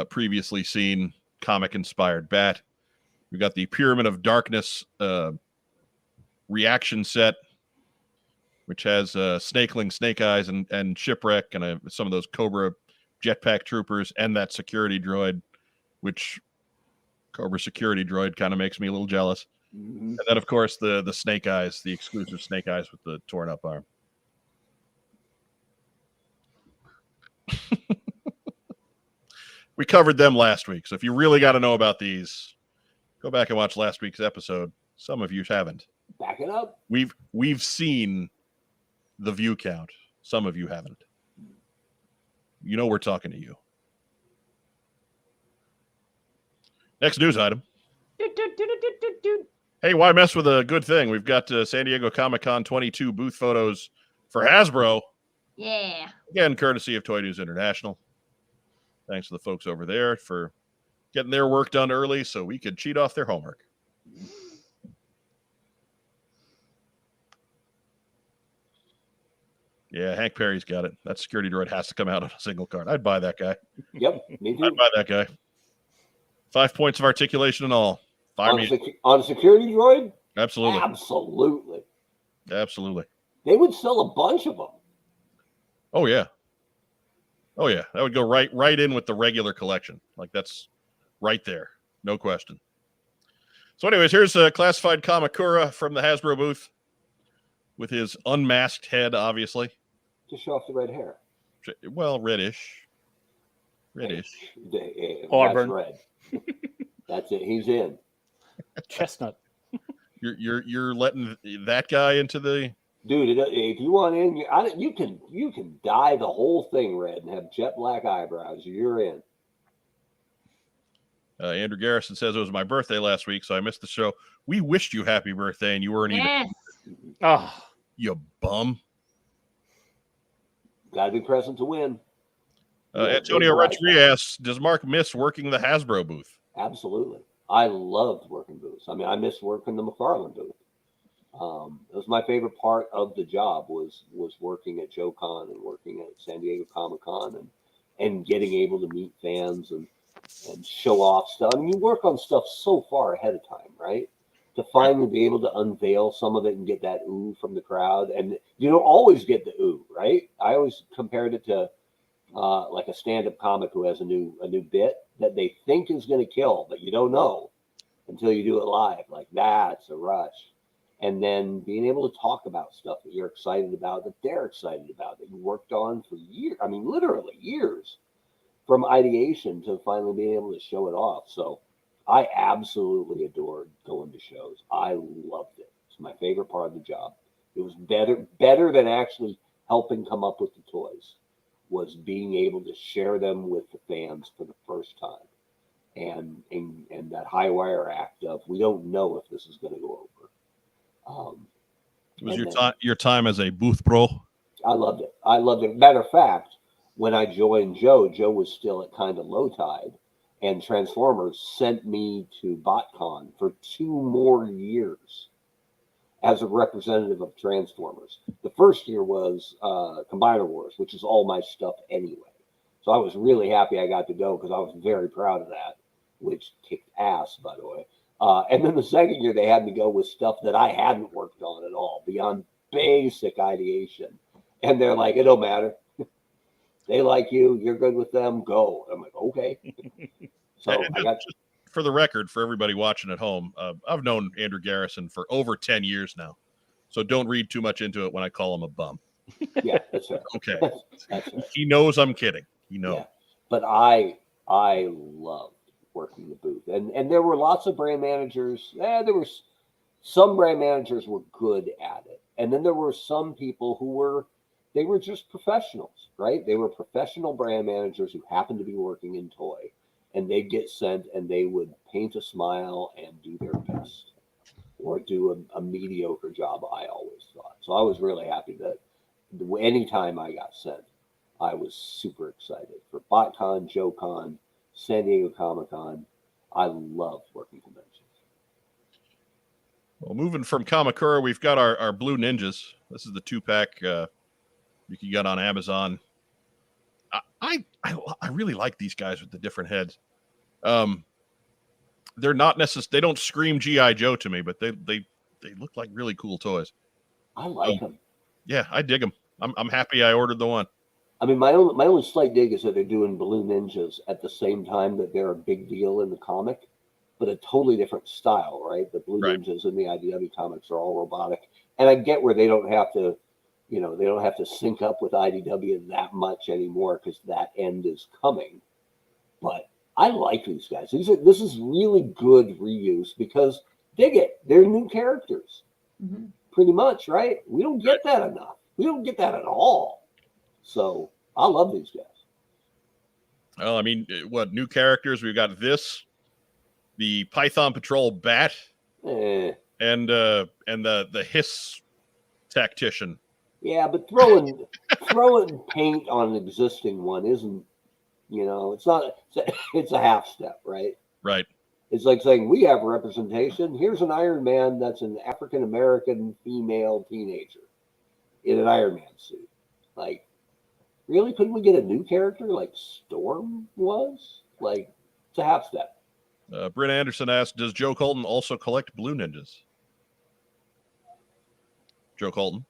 previously seen comic-inspired Bat. We've got the Pyramid of Darkness reaction set, which has Snakeling, Snake Eyes, and Shipwreck, and some of those Cobra jetpack troopers, and that security droid, which Cobra security droid kind of makes me a little jealous. Mm-hmm. And then, of course, the Snake Eyes, the exclusive Snake Eyes with the torn up arm. We covered them last week, so if you really got to know about these, go back and watch last week's episode. Some of you haven't. Back it up. We've seen the view count. Some of you haven't. You know we're talking to you. Next news item. Hey, why mess with a good thing? We've got San Diego Comic-Con 22 booth photos for Hasbro. Yeah. Again, courtesy of Toy News International. Thanks to the folks over there for getting their work done early so we could cheat off their homework. Yeah, Hank Perry's got it. That security droid has to come out on a single card. I'd buy that guy. Yep, me too. I'd buy that guy. 5 points of articulation and all. On a security droid? Absolutely. Absolutely. They would sell a bunch of them. Oh, yeah. Oh, yeah. That would go right in with the regular collection. Like, that's right there. No question. So, anyways, here's a classified Kamakura from the Hasbro booth with his unmasked head, obviously. To show off the red hair. Well, reddish. Reddish. Auburn. That's red. That's it. He's in. Chestnut. You're letting that guy into the... Dude, if you want in, you can dye the whole thing red and have jet black eyebrows. You're in. Andrew Garrison says it was my birthday last week, so I missed the show. We wished you happy birthday, and you weren't Yes. even. Oh, You bum. Got to be present to win. Antonio Retri asks, does Mark miss working the Hasbro booth? Absolutely. I loved working booths. I mean, I missed working the McFarlane booth. It was my favorite part of the job was working at JoeCon and working at San Diego Comic-Con and getting able to meet fans and show off stuff. I mean, you work on stuff so far ahead of time, right? To finally be able to unveil some of it and get that ooh from the crowd. And you don't always get the ooh, right? I always compared it to like a stand-up comic who has a new bit that they think is going to kill, but you don't know until you do it live. Like, that's a rush. And then being able to talk about stuff that you're excited about, that they're excited about, that you worked on for years. I mean, literally years from ideation to finally being able to show it off. So I absolutely adored going to shows. I loved it. It's my favorite part of the job. It was better than actually helping come up with the toys, was being able to share them with the fans for the first time. And that high wire act of, we don't know if this is going to go over. Was your time as a booth pro? I loved it. I loved it. Matter of fact, when I joined Joe was still at kind of low tide, and Transformers sent me to BotCon for 2 more years as a representative of Transformers. The first year was Combiner Wars, which is all my stuff anyway. So I was really happy I got to go because I was very proud of that, which kicked ass, by the way. And then the second year, they had me go with stuff that I hadn't worked on at all, beyond basic ideation. And they're like, it don't matter. They like you. You're good with them. Go. I'm like, okay. So just for the record, for everybody watching at home, I've known Andrew Garrison for over 10 years now. So don't read too much into it when I call him a bum. Yeah, that's right. Okay. That's right. He knows I'm kidding. He knows. Yeah. But I loved working the booth, and there were lots of brand managers. There were some brand managers were good at it, and then there were some people who were just professionals, right? They were professional brand managers who happened to be working in toy, and they'd get sent and they would paint a smile and do their best, or do a mediocre job. I always thought so. I was really happy that anytime I got sent, I was super excited for BotCon, JoeCon, San Diego Comic-Con. I loved working conventions. Well, moving from Kamakura, we've got our Blue Ninjas. This is the 2-pack you can get on Amazon. I really like these guys with the different heads. They're not necessarily, they don't scream G.I. Joe to me, but they look like really cool toys. I like them. Yeah, I dig them. I'm happy I ordered the one. I mean, my only slight dig is that they're doing Blue Ninjas at the same time that they're a big deal in the comic, but a totally different style, right? The Blue Ninjas in the IDW comics are all robotic, and I get where they don't have to, they don't have to sync up with IDW that much anymore because that end is coming. But I like these guys. This is really good reuse because dig it, they're new characters, pretty much, right? We don't get that enough. We don't get that at all. So I love these guys. Well, I mean, what new characters? We've got the Python Patrol Bat, and the Hiss Tactician. Yeah, but throwing paint on an existing one isn't, it's not. It's a half step, right? Right. It's like saying we have representation. Here's an Iron Man that's an African American female teenager in an Iron Man suit. Like, really? Couldn't we get a new character like Storm was? Like, it's a half step. Britt Anderson asked, does Joe Colton also collect Blue Ninjas? Joe Colton?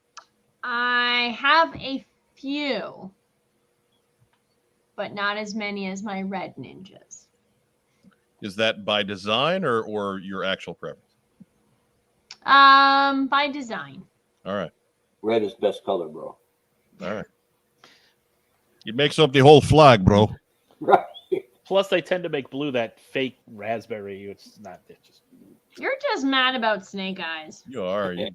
I have a few, but not as many as my red ninjas. Is that by design or your actual preference? By design. All right. Red is best color, bro. All right. It makes up the whole flag, bro. Right. Plus, they tend to make blue that fake raspberry. It's not. It's just You're just mad about Snake Eyes. You are. You're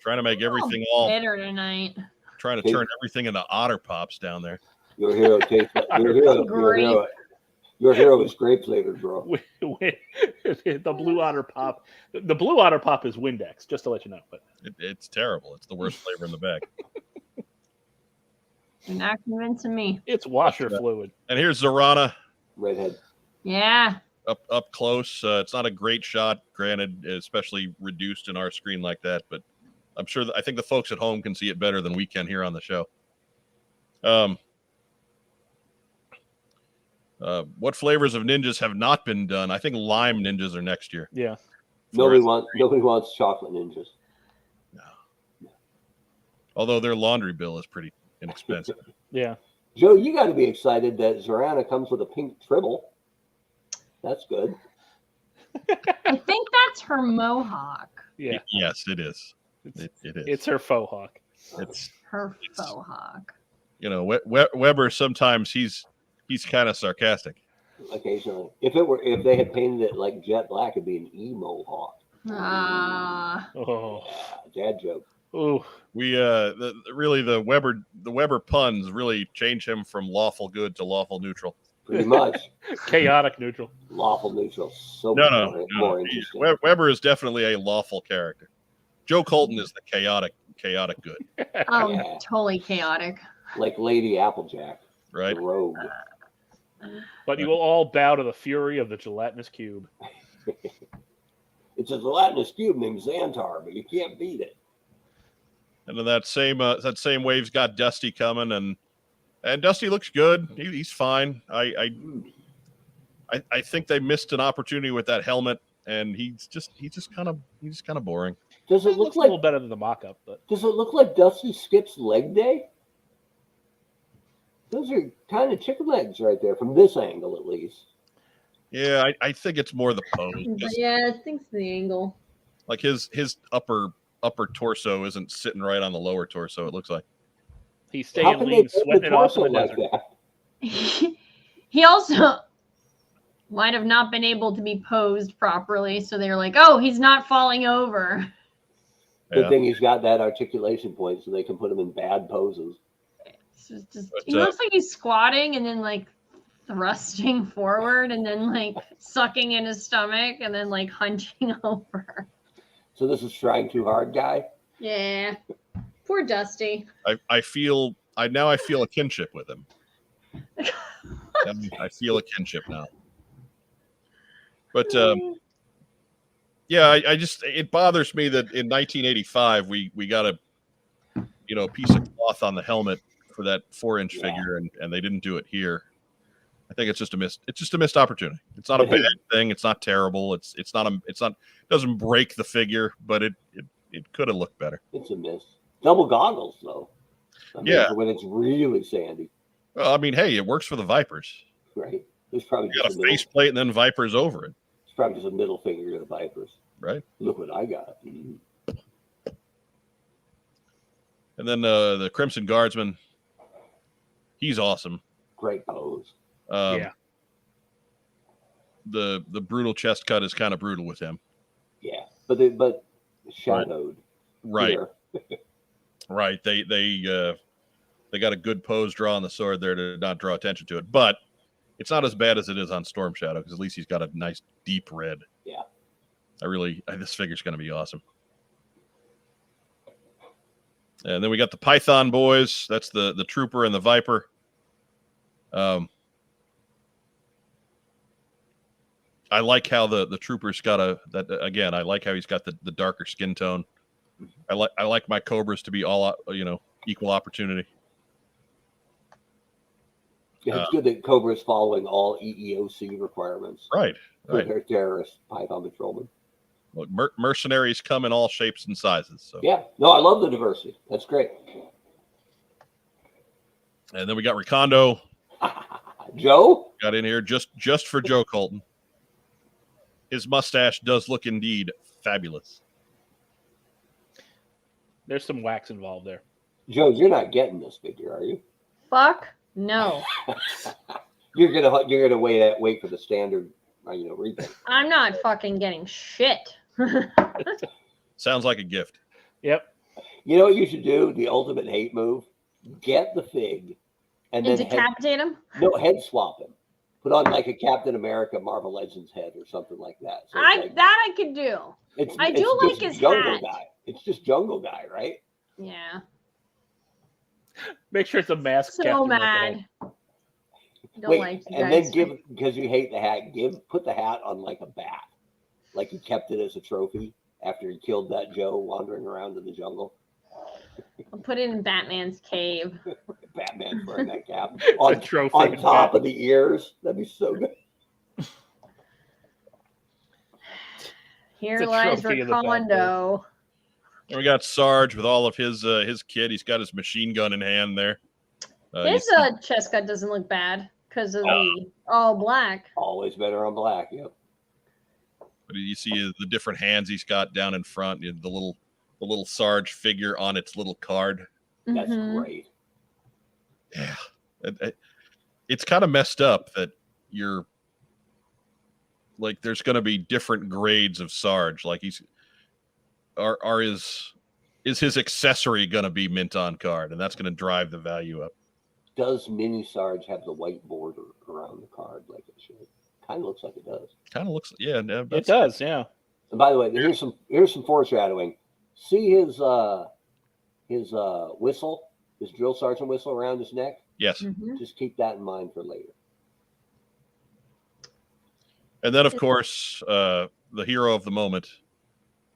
trying to make everything Oh, all, bitter tonight. trying to turn everything into Otter Pops down there. Your hero tastes like your hero is grape flavored, bro. the blue otter pop. The blue otter pop is Windex, just to let you know. But It's terrible. It's the worst flavor in the bag. You're not convincing me. it's washer fluid. And here's Zorana Redhead. Yeah. up close. It's not a great shot, granted, especially reduced in our screen like that. But I'm sure I think the folks at home can see it better than we can here on the show. What flavors of ninjas have not been done? I think lime ninjas are next year. Yeah. Nobody wants chocolate ninjas. No. Although their laundry bill is pretty inexpensive. Yeah. Joe, you got to be excited that Zorana comes with a pink tribble. That's good. I think that's her mohawk. Yeah. Yes, it is. It is. It's her faux hawk. It's Her faux hawk. you know Weber. Sometimes he's kind of sarcastic. Occasionally, if they had painted it like jet black, it'd be an emo hawk. Ah. Oh. Yeah, dad joke. Ooh. We the Weber puns really change him from lawful good to lawful neutral. Pretty much. Chaotic neutral. Lawful neutral. So No. more interesting. Weber is definitely a lawful character. Joe Colton is the chaotic good, Oh, Yeah. totally chaotic. Like Lady Applejack, right? the rogue. But you will all bow to the fury of the gelatinous cube. It's a gelatinous cube named Xantar, but you can't beat it. And then that same wave's got Dusty coming, and Dusty looks good. He's fine. I think they missed an opportunity with that helmet, and he's just kind of boring. Does it look looks a like little better than the mock-up, but Dusty skips leg day? Those are kind of chicken legs right there from this angle, at least. Yeah, I think it's more the pose. Just, Yeah, I think it's the angle. like his upper torso isn't sitting right on the lower torso. It looks like. he's How staying can lean, they build sweating the it off torso in the like desert. that? He also might have not been able to be posed properly, so they're like, "Oh, he's not falling over." Good Yeah. thing he's got that articulation point, so they can put him in bad poses. He looks like he's squatting and then like thrusting forward and then like sucking in his stomach and then like hunching over. So this is trying too hard, guy. Yeah. Poor Dusty. I feel a kinship with him. I feel a kinship now. But yeah, it bothers me that in 1985 we got a piece of cloth on the helmet for that 4-inch figure, and they didn't do it here. I think it's just a missed opportunity. It's not a bad thing. It's not terrible. It doesn't break the figure, but it could have looked better. It's a miss. Double goggles, though. Yeah. For when it's really sandy, Well, I mean, hey, it works for the Vipers. right? There's probably You got just a faceplate and then Vipers over it, it's probably just a middle finger to the Vipers. right? Look what I got. And then the Crimson Guardsman, he's awesome. Great pose. Yeah. The brutal chest cut is kind of brutal with him. Yeah, but shadowed. Right. Here. Right. They got a good pose draw on the sword there to not draw attention to it, but it's not as bad as it is on Storm Shadow because at least he's got a nice deep red. Yeah. This figure's going to be awesome. And then we got the Python boys. That's the Trooper and the Viper. I like how the Trooper's got I like how he's got the darker skin tone. I like my Cobras to be all equal opportunity. Yeah, it's good that Cobra's following all EEOC requirements. Right. For their terrorist Python patrolmen. Look, mercenaries come in all shapes and sizes. So Yeah. No, I love the diversity. That's great. And then we got Recondo Joe? got in here just for Joe Colton. his mustache does look indeed fabulous. There's some wax involved there. Joe, you're not getting this figure, are you? Fuck no. You're gonna wait for the standard, rebate. I'm not fucking getting shit. Sounds like a gift. Yep. You know what you should do? The ultimate hate move: get the fig, and then Decapitate him? head swap him. Put on like a Captain America Marvel Legends head or something like that. So I could do. I do like his Jungle hat. Guy. It's just Jungle Guy, right? Yeah. Make sure it's a mask. So Captain with the mad. head. Don't like you and guys. then because you hate the hat, put the hat on like a bat, like he kept it as a trophy after he killed that Joe wandering around in the jungle. I'll put it in Batman's cave. Batman wearing that cap a trophy on top of the ears. That'd be so good. Here It's a lies trophy of the Rakondo. And we got Sarge with all of his kit. He's got his machine gun in hand there. His chest cut doesn't look bad because of the all black. Always better on black. Yep. But you see the different hands he's got down in front. The little Sarge figure on its little card. That's great. Yeah, it's kind of messed up that you're like there's going to be different grades of Sarge. Like is his accessory going to be mint on card, and that's going to drive the value up. Does Mini Sarge have the white border around the card like it should? Kind of looks like it does. Kind of looks, yeah. It does, yeah. And by the way, here's some foreshadowing. See his whistle, his drill sergeant whistle around his neck? Yes. Just keep that in mind for later. And then, of course, the hero of the moment,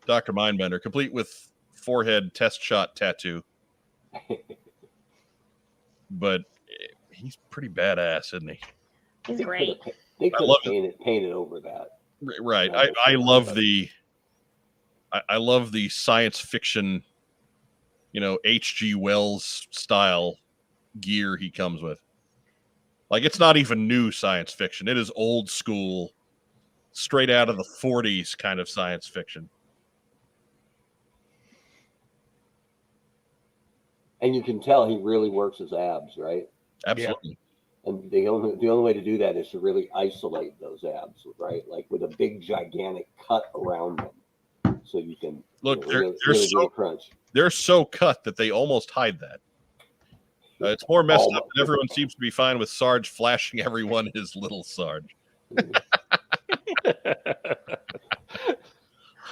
Dr. Mindbender, complete with forehead test shot tattoo. But he's pretty badass, isn't he? He's great. They could have painted over that. Right. I love I love the science fiction, H.G. Wells style gear he comes with. Like, it's not even new science fiction. It is old school, straight out of the 40s kind of science fiction. And you can tell he really works his abs, right? Absolutely. Yeah. And the only way to do that is to really isolate those abs, right? Like with a big gigantic cut around them, so you can look. Really do a crunch. They're so cut that they almost hide that. It's more messed up that everyone seems to be fine with Sarge flashing everyone his little Sarge.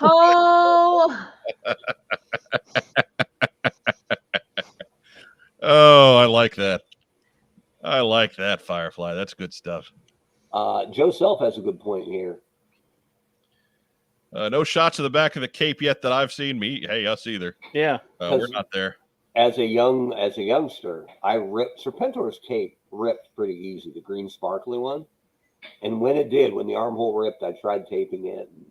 Oh. Oh, I like that. I like that, Firefly. That's good stuff. Joe Self has a good point here. No shots of the back of the cape yet that I've seen. Us either. Yeah, we're not there. As a youngster, I ripped Serpentor's cape ripped pretty easy, the green sparkly one. And when the armhole ripped, I tried taping it and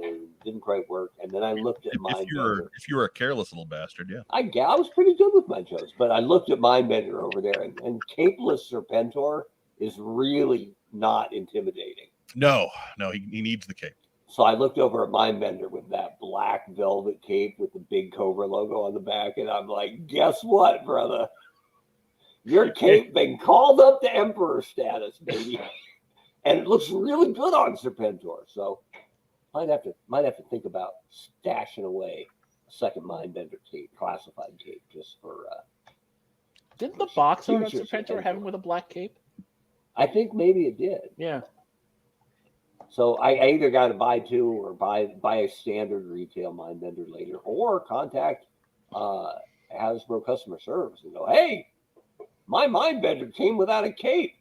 it didn't quite work. And then I looked at Mindbender. If you were a careless little bastard, yeah. I was pretty good with my Joes, but I looked at Mindbender over there, and capeless Serpentor is really not intimidating. No, he needs the cape. So I looked over at Mindbender with that black velvet cape with the big Cobra logo on the back, and I'm like, guess what, brother? Your cape been called up to Emperor status, baby. And it looks really good on Serpentor. So might have to think about stashing away a second Mindbender cape, classified cape, just for didn't the box art of future Serpentor have him with a black cape? I think maybe it did. Yeah. So I either got to buy two or buy a standard retail Mindbender later, or contact Hasbro customer service and go, hey, my Mindbender came without a cape.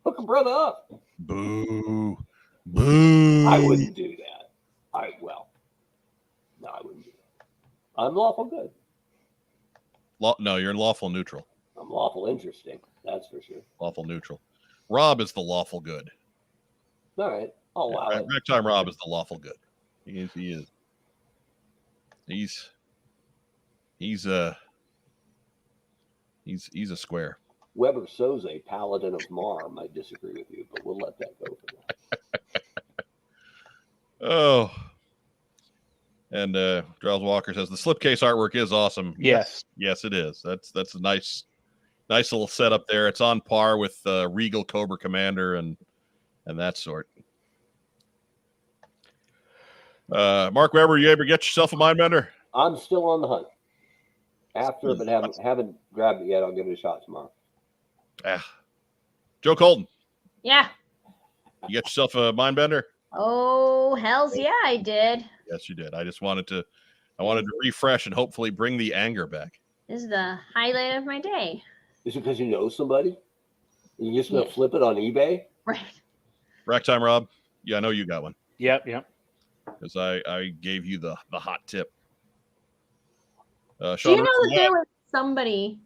Hook a brother up. Boo. Boo. I wouldn't do that. I wouldn't do that. I'm lawful good. No, you're lawful neutral. I'm lawful interesting. That's for sure. Lawful neutral. Rob is the lawful good. All right. Oh wow. Ragtime Rob is the lawful good. He is. He's a square. Weber Soze, Paladin of Mar, might disagree with you, but we'll let that go for now. Oh. And Giles Walker says the slipcase artwork is awesome. Yes. Yes, it is. That's a nice little setup there. It's on par with Regal Cobra Commander and that sort. Mark Weber, you ever get yourself a Mindbender? I'm still on the hunt. After, but haven't grabbed it yet. I'll give it a shot tomorrow. Joe Colton, Yeah. you get yourself a Mindbender? Oh, hells yeah, I did. Yes, you did. I wanted to refresh and hopefully bring the anger back. This is the highlight of my day. Is it because you know somebody? You just gonna flip it on eBay? Right. Rack time, Rob. Yeah, I know you got one. Yep. Because I gave you the hot tip. Do you know that there was somebody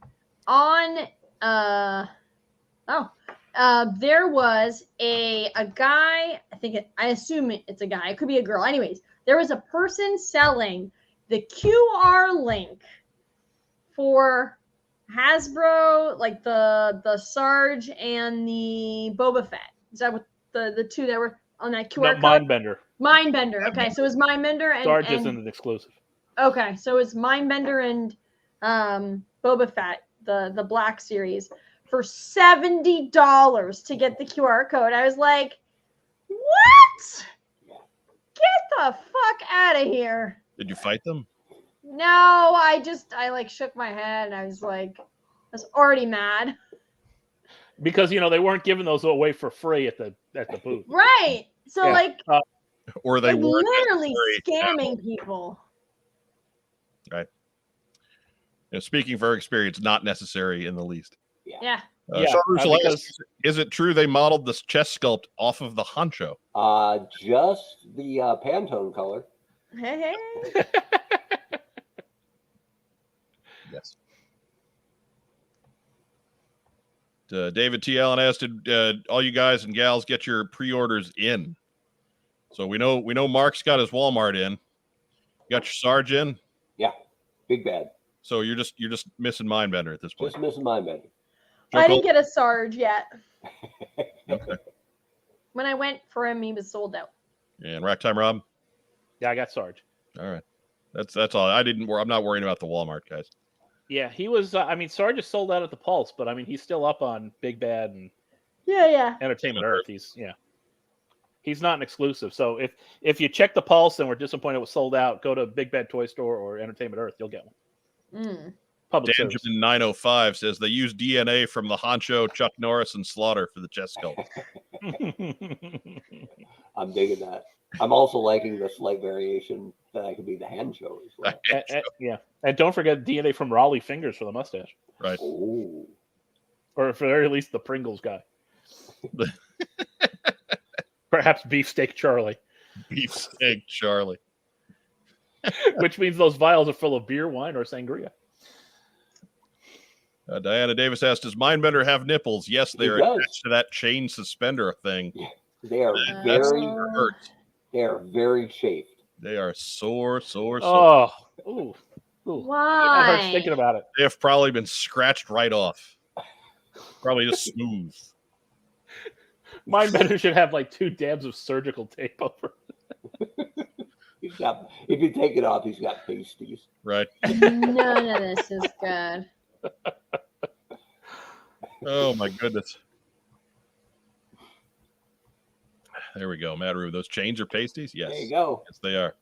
on there was a guy, I assume it's a guy, it could be a girl. Anyways, there was a person selling the QR link for Hasbro, like the Sarge and the Boba Fett. Is that what the two that were on that QR code? Mindbender. Mindbender. Okay, so it was Mindbender and Sarge isn't an exclusive. Okay, so it's Mindbender and Boba Fett, the Black Series, for $70 to get the QR code. I was like, what? Get the fuck out of here. Did you fight them? No, I like shook my head and I was already mad. Because they weren't giving those away for free at the booth. Right. So or they were literally scamming people. Right. Speaking for experience, not necessary in the least. Yeah. Is it true they modeled this chest sculpt off of the Honcho? Just the Pantone color. Hey. Yes. David T. Allen asked, did all you guys and gals get your pre-orders in? So we know Mark's got his Walmart in. You got your Sarge in? Yeah. Big bad. So you're just missing Mindbender at this point. Just missing Mindbender. I didn't get a Sarge yet. Okay. When I went for him, he was sold out. And Rack Time Rob? Yeah, I got Sarge. All right. That's all. I'm not worrying about the Walmart guys. Yeah, he was. Sarge is sold out at the Pulse, but he's still up on Big Bad and Entertainment Earth. He's not an exclusive. So if you check the Pulse and we're disappointed it was sold out, go to Big Bad Toy Store or Entertainment Earth. You'll get one. Public service. 905 says they use DNA from the Honcho, Chuck Norris, and Slaughter for the chest sculpt. I'm digging that. I'm also liking the slight variation that I could be the Hancho as well. Yeah, and don't forget DNA from Raleigh Fingers for the mustache. Right. Oh. Or at the very least, the Pringles guy. Perhaps Beefsteak Charlie. Beefsteak Charlie. Which means those vials are full of beer, wine, or sangria. Diana Davis asked, does Mindbender have nipples? Yes, they're attached to that chain suspender thing. They are very chafed. They are sore. Oh, ooh. Why? It hurts thinking about it. They have probably been scratched right off. Probably just smooth. Mindbender should have like 2 dabs of surgical tape over. If you take it off, he's got pasties. Right. None of this is good. Oh my goodness. There we go. Madaru, those chains are pasties? Yes. There you go. Yes, they are.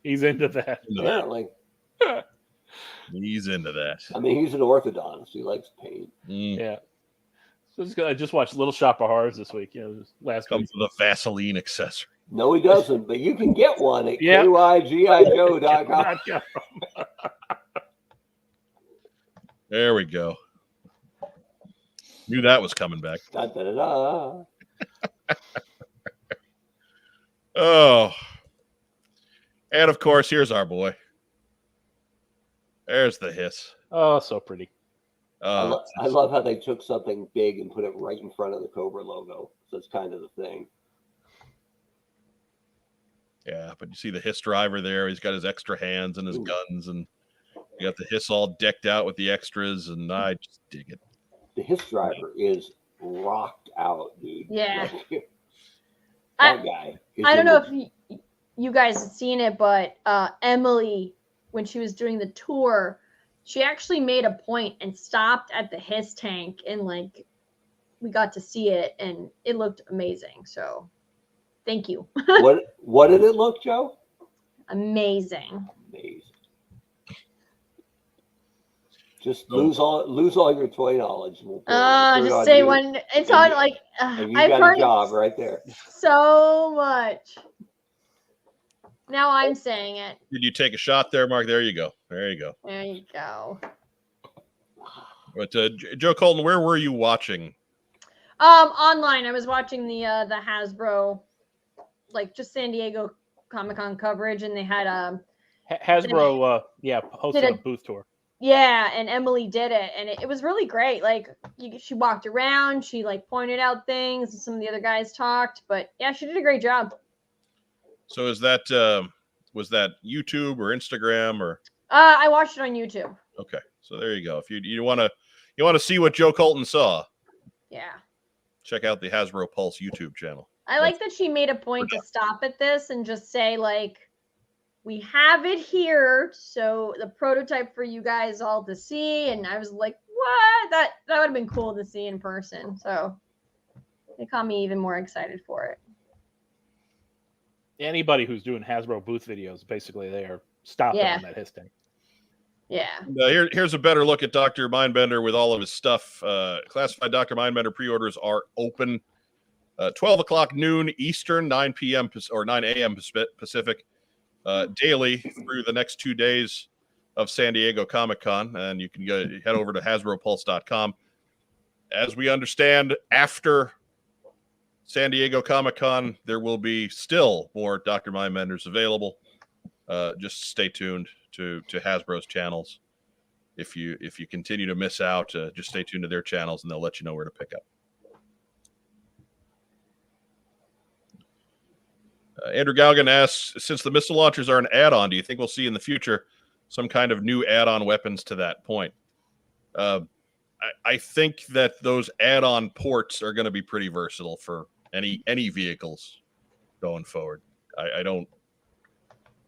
He's into that. Apparently. He's into that. I mean, he's an orthodontist. He likes pain. Yeah. So I just watched Little Shop of Horrors this week. Last Comes with a Vaseline accessory. No, he doesn't, but you can get one at KYGIJoe.com. There we go. Knew that was coming back. Da, da, da, da. Oh. And of course, here's our boy. There's the hiss. Oh, so pretty. I love how they took something big and put it right in front of the Cobra logo. So it's kind of the thing. Yeah, but you see the hiss driver there. He's got his extra hands and his guns, and you got the hiss all decked out with the extras, and I just dig it. The hiss driver is rocked out, dude. Yeah. That guy. I don't know if you guys had seen it, but Emily, when she was doing the tour, she actually made a point and stopped at the Hiss tank, and like we got to see it, and it looked amazing. So thank you. What did it look, Joe? Amazing. Amazing. Just lose all your toy knowledge. Just say when it's on like and I've got heard a job right there. So much. Now I'm saying it. Did you take a shot there, Mark? There you go. There you go. There you go. But Joe Colton, where were you watching? Online. I was watching the Hasbro, like just San Diego Comic-Con coverage, and they had Hasbro hosted a booth tour. Yeah, and Emily did it, and it was really great. Like she walked around, she like pointed out things, and some of the other guys talked, but yeah, she did a great job. So is that was that YouTube or Instagram or? I watched it on YouTube. Okay, so there you go. If you want to see what Joe Colton saw, yeah, check out the Hasbro Pulse YouTube channel. I like that she made a point to stop at this and just say like, we have it here, so the prototype for you guys all to see. And I was like, what? That would have been cool to see in person. So it got me even more excited for it. Anybody who's doing Hasbro booth videos, basically they are stopping on that Hiss tank. Yeah. Here's a better look at Dr. Mindbender with all of his stuff. Classified Dr. Mindbender pre-orders are open 12 o'clock noon Eastern, 9 p.m. or 9 a.m. Pacific. Daily through the next 2 days of San Diego Comic-Con, and you can head over to HasbroPulse.com. As we understand, after San Diego Comic-Con, there will be still more Dr. Mindbenders available. Just stay tuned to Hasbro's channels. If you continue to miss out, just stay tuned to their channels, and they'll let you know where to pick up. Andrew Galgan asks, since the missile launchers are an add-on, do you think we'll see in the future some kind of new add-on weapons to that point? I think that those add-on ports are going to be pretty versatile for any vehicles going forward. I don't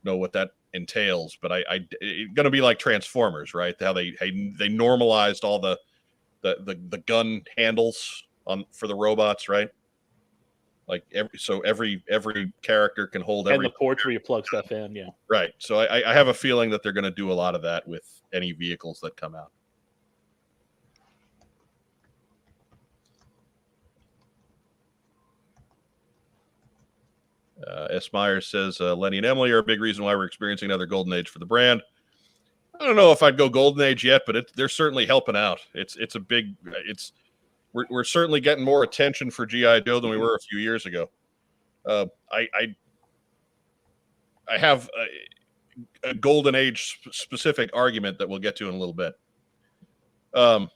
know what that entails, but it's going to be like Transformers, right? How they normalized all the gun handles for the robots, right? Like every character can hold and the ports where you plug stuff in, yeah. Right. So I have a feeling that they're going to do a lot of that with any vehicles that come out. S. Myers says Lenny and Emily are a big reason why we're experiencing another golden age for the brand. I don't know if I'd go golden age yet, but they're certainly helping out. We're certainly getting more attention for G.I. Joe than we were a few years ago. I have a golden age specific argument that we'll get to in a little bit. And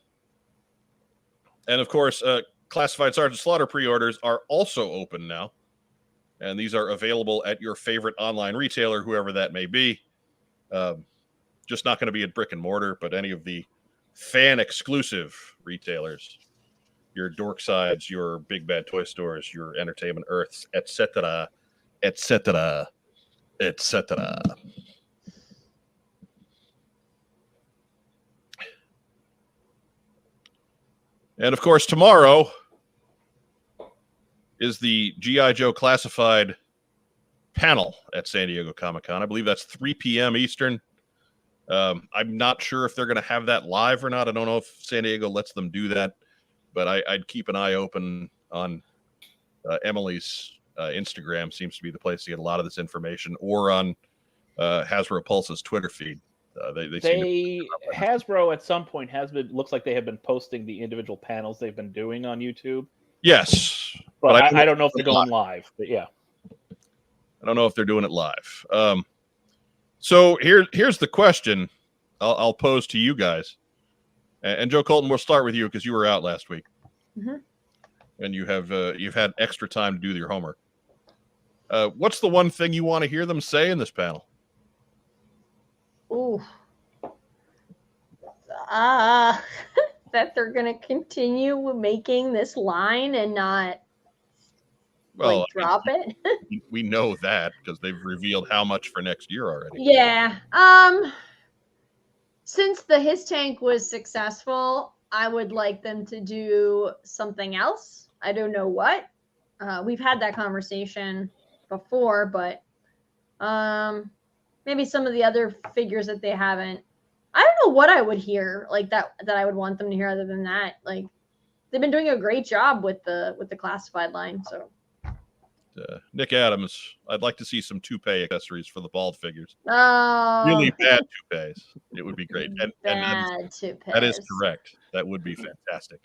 of course, Classified Sergeant Slaughter pre-orders are also open now. And these are available at your favorite online retailer, whoever that may be. Just not going to be at brick and mortar, but any of the fan exclusive retailers. Your Dorksides, your Big Bad Toy Stores, your Entertainment Earths, etc., etc., etc. And of course, tomorrow is the G.I. Joe Classified panel at San Diego Comic-Con. I believe that's 3 p.m. Eastern. I'm not sure if they're going to have that live or not. I don't know if San Diego lets them do that. But I'd keep an eye open on Emily's Instagram. Seems to be the place to get a lot of this information, or on Hasbro Pulse's Twitter feed. Hasbro at some point looks like they have been posting the individual panels they've been doing on YouTube. Yes, but I don't know if they're going live. But yeah, I don't know if they're doing it live. So here's the question I'll pose to you guys. And Joe Colton, we'll start with you because you were out last week, and you've had extra time to do your homework. What's the one thing you want to hear them say in this panel? Ooh, that they're going to continue making this line and not Well, like drop it. we know that because they've revealed how much for next year already. Yeah. Since the His Tank was successful, I would like them to do something else. I don't know what. We've had that conversation before, but maybe some of the other figures that they haven't. I don't know what I would hear like that I would want them to hear other than that. Like they've been doing a great job with the classified line. So Nick Adams, I'd like to see some toupee accessories for the bald figures. oh, Really bad toupees. It would be great. And that is correct. That would be fantastic.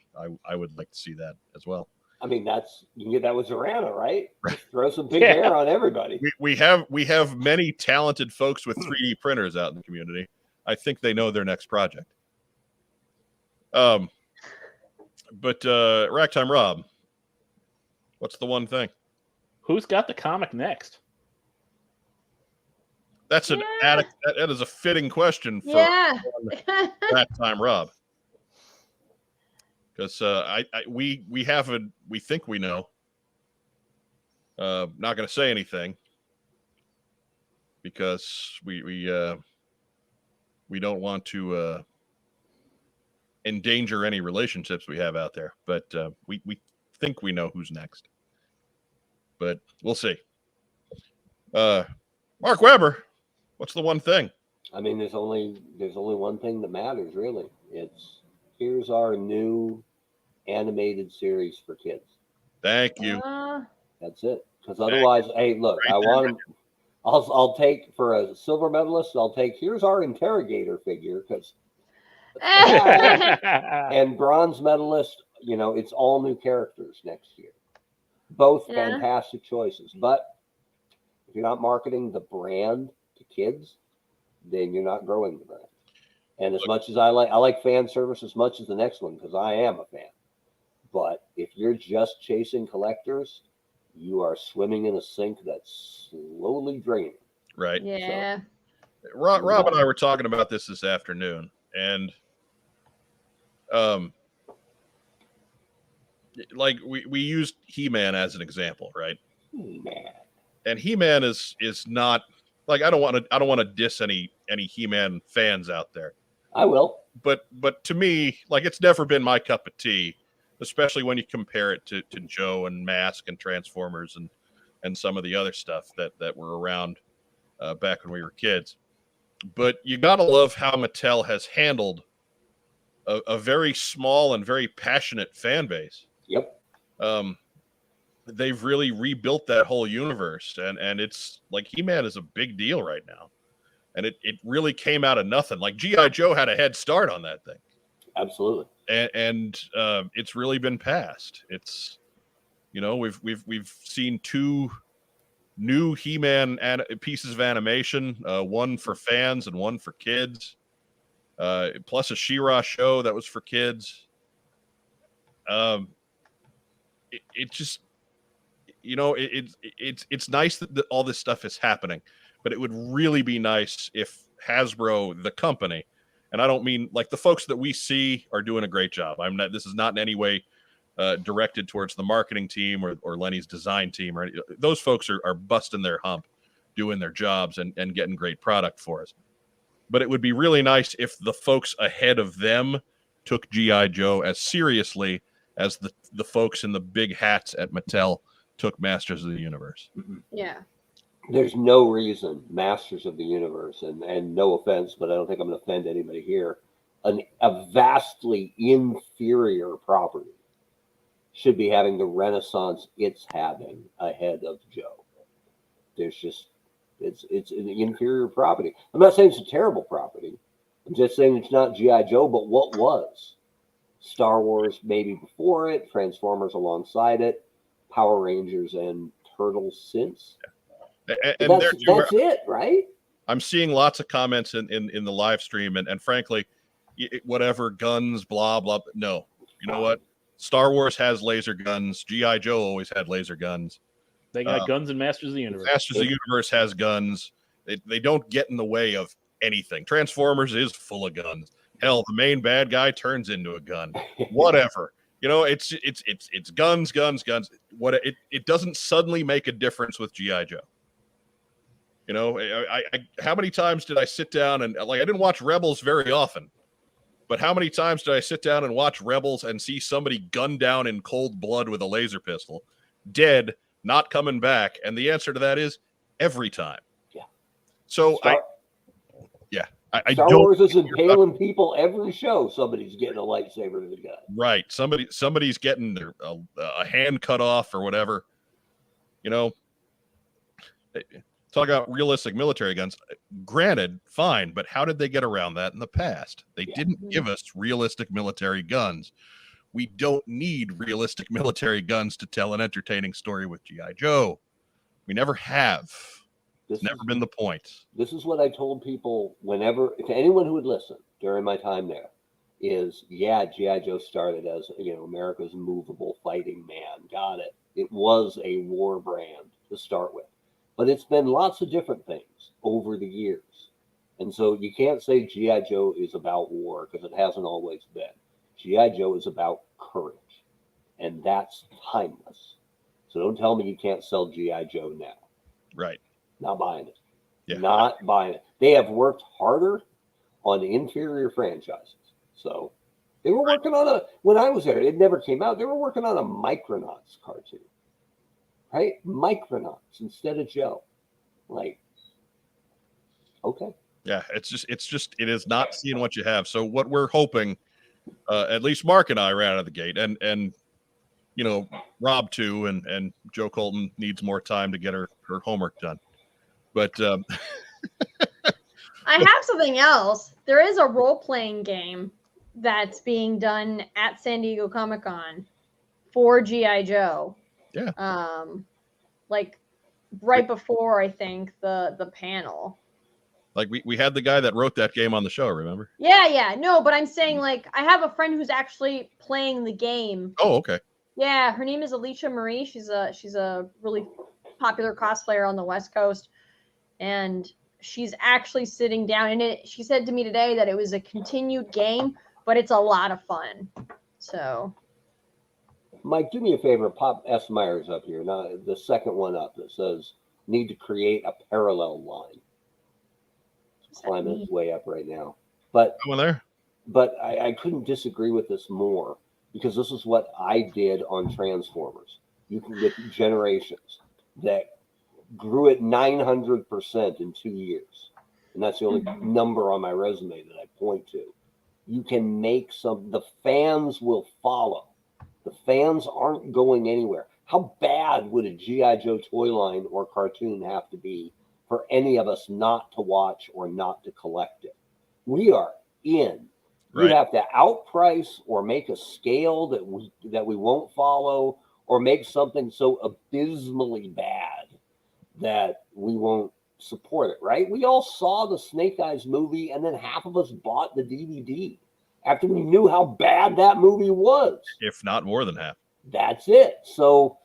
I would like to see that as well. I mean, you can get that with Zorana, right? Just throw some big hair on everybody. We have many talented folks with 3D printers out in the community. I think they know their next project. But Ragtime Rob, what's the one thing? Who's got the comic next? That's an addict. That is a fitting question for Ragtime Rob. Because we think we know. Not going to say anything because we don't want to endanger any relationships we have out there. But we think we know who's next. But we'll see. Mark Weber, what's the one thing? I mean, there's only one thing that matters, really. Here's our new animated series for kids. Thank you. That's it. Because otherwise, hey, look, I want them. I'll take for a silver medalist. I'll take here's our interrogator figure because and bronze medalist. You know, it's all new characters next year. Both fantastic choices. But if you're not marketing the brand to kids, then you're not growing the brand. And as much as I like fan service as much as the next one because I am a fan. But if you're just chasing collectors, you are swimming in a sink that's slowly draining. Right. Yeah. So, Rob and I were talking about this afternoon, and like we used He-Man as an example, right? He-Man. And He-Man is not like I don't want to diss any He-Man fans out there. I will. But to me, like it's never been my cup of tea, especially when you compare it to Joe and Mask and Transformers and some of the other stuff that were around back when we were kids. But you gotta love how Mattel has handled a very small and very passionate fan base. Yep. They've really rebuilt that whole universe, and it's like He-Man is a big deal right now. And it really came out of nothing. Like G.I. Joe had a head start on that thing. Absolutely. And it's really been passed. It's, you know, we've seen 2 new He-Man pieces of animation, one for fans and one for kids, plus a She-Ra show that was for kids. It just, you know, it's nice that all this stuff is happening, but it would really be nice if Hasbro, the company, and I don't mean like the folks that we see are doing a great job. This is not in any way directed towards the marketing team or Lenny's design team or any, those folks are busting their hump, doing their jobs and getting great product for us. But it would be really nice if the folks ahead of them took G.I. Joe as seriously as the folks in the big hats at Mattel took Masters of the Universe. Yeah. There's no reason Masters of the Universe, and no offense, but I don't think I'm going to offend anybody here, a vastly inferior property should be having the renaissance it's having ahead of Joe. There's just, it's an inferior property. I'm not saying it's a terrible property. I'm just saying it's not G.I. Joe, but what was? Star Wars maybe before it, Transformers alongside it, Power Rangers and Turtles since. And that's it, right? I'm seeing lots of comments in the live stream, and frankly, whatever guns, blah blah. No, you know what? Star Wars has laser guns. G.I. Joe always had laser guns. They got guns in Masters of the Universe. Masters of the Universe has guns. They don't get in the way of anything. Transformers is full of guns. Hell, the main bad guy turns into a gun. Whatever. You know, it's guns. What it doesn't suddenly make a difference with GI Joe. You know, I how many times did I sit down and like I didn't watch Rebels very often, but how many times did I sit down and watch Rebels and see somebody gunned down in cold blood with a laser pistol, dead, not coming back? And the answer to that is every time. Yeah. So Star don't. Wars is impaling people every show. Somebody's getting a lightsaber to the gut. Right. Somebody's getting their a hand cut off or whatever. You know, talk about realistic military guns. Granted, fine, but how did they get around that in the past? They didn't give us realistic military guns. We don't need realistic military guns to tell an entertaining story with G.I. Joe. We never have. It's never been the point. This is what I told people whenever, to anyone who would listen during my time there, is G.I. Joe started as, America's movable fighting man. Got it. It was a war brand to start with. But it's been lots of different things over the years. And so you can't say G.I. Joe is about war because it hasn't always been. G.I. Joe is about courage. And that's timeless. So don't tell me you can't sell G.I. Joe now. Right. Not buying it. Yeah. Not buying it. They have worked harder on inferior franchises. So they were working on when I was there, it never came out. They were working on a Micronauts cartoon. Right? Micronauts instead of Joe. Like, okay. Yeah, it is not seeing what you have. So what we're hoping, at least Mark and I ran out of the gate, and Rob too, and Joe Colton needs more time to get her homework done. But I have something else. There is a role-playing game that's being done at San Diego Comic-Con for G.I. Joe. Yeah. Like right before, I think, the panel. Like we had the guy that wrote that game on the show, remember? Yeah. No, but I'm saying, like, I have a friend who's actually playing the game. Oh, okay. Yeah, her name is Alicia Marie. She's a really popular cosplayer on the West Coast. And she's actually sitting down, and she said to me today that it was a continued game, but it's a lot of fun. So, Mike, do me a favor. Pop S. Myers up here. Now, the second one up that says, need to create a parallel line. It's climbing its way up right now. But I couldn't disagree with this more because this is what I did on Transformers. You can get Generations that grew at 900% in 2 years. And that's the only number on my resume that I point to. You can make the fans will follow. The fans aren't going anywhere. How bad would a G.I. Joe toy line or cartoon have to be for any of us not to watch or not to collect it? We are in. Right. You'd have to outprice or make a scale that we won't follow, or make something so abysmally bad that we won't support it, right? We all saw the Snake Eyes movie, and then half of us bought the DVD after we knew how bad that movie was. If not more than half. That's it. So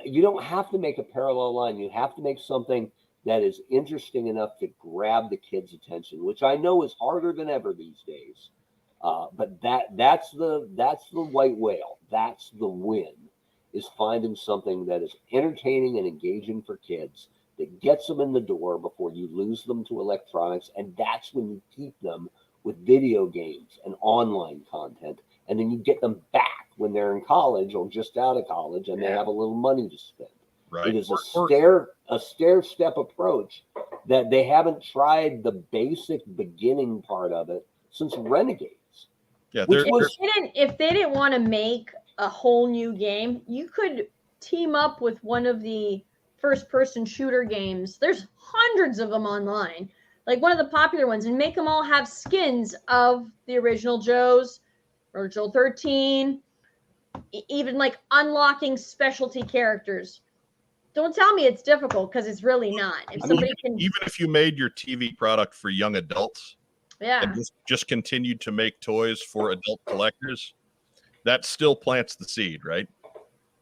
you don't have to make a parallel line. You have to make something that is interesting enough to grab the kids' attention, which I know is harder than ever these days. But that's the white whale. That's the win, is finding something that is entertaining and engaging for kids, that gets them in the door before you lose them to electronics. And that's when you keep them with video games and online content. And then you get them back when they're in college or just out of college and they have a little money to spend. Right. It is a stair-step approach that they haven't tried the basic beginning part of it since Renegades. Yeah, if they didn't want to make a whole new game, you could team up with one of the first-person shooter games. There's hundreds of them online, like one of the popular ones, and make them all have skins of the original Joes, original 13, even like unlocking specialty characters. Don't tell me it's difficult, because it's really not. Even if you made your TV product for young adults, and just continued to make toys for adult collectors, that still plants the seed, right?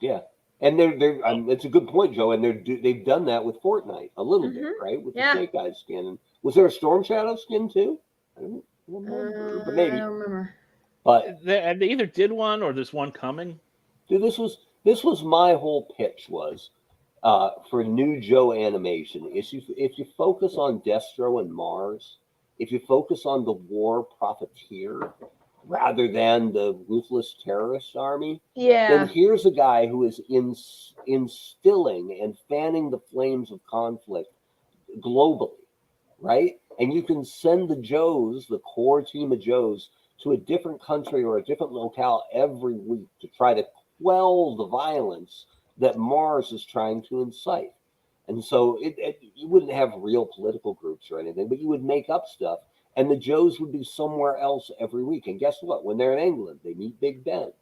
Yeah, and it's a good point, Joe. And they've done that with Fortnite a little bit, right? With the Snake Eyes skin. And was there a Storm Shadow skin too? I don't remember, but maybe. I don't remember. But they either did one or there's one coming. dude, this was my whole pitch was for new Joe animation. If you focus on Destro and Mars, if you focus on the war profiteer rather than the ruthless terrorist army, then here's a guy who is instilling and fanning the flames of conflict globally, right? And you can send the Joes, the core team of Joes, to a different country or a different locale every week to try to quell the violence that Mars is trying to incite. And so you wouldn't have real political groups or anything, but you would make up stuff, and the Joes would be somewhere else every week. And guess what? When they're in England, they meet Big Ben,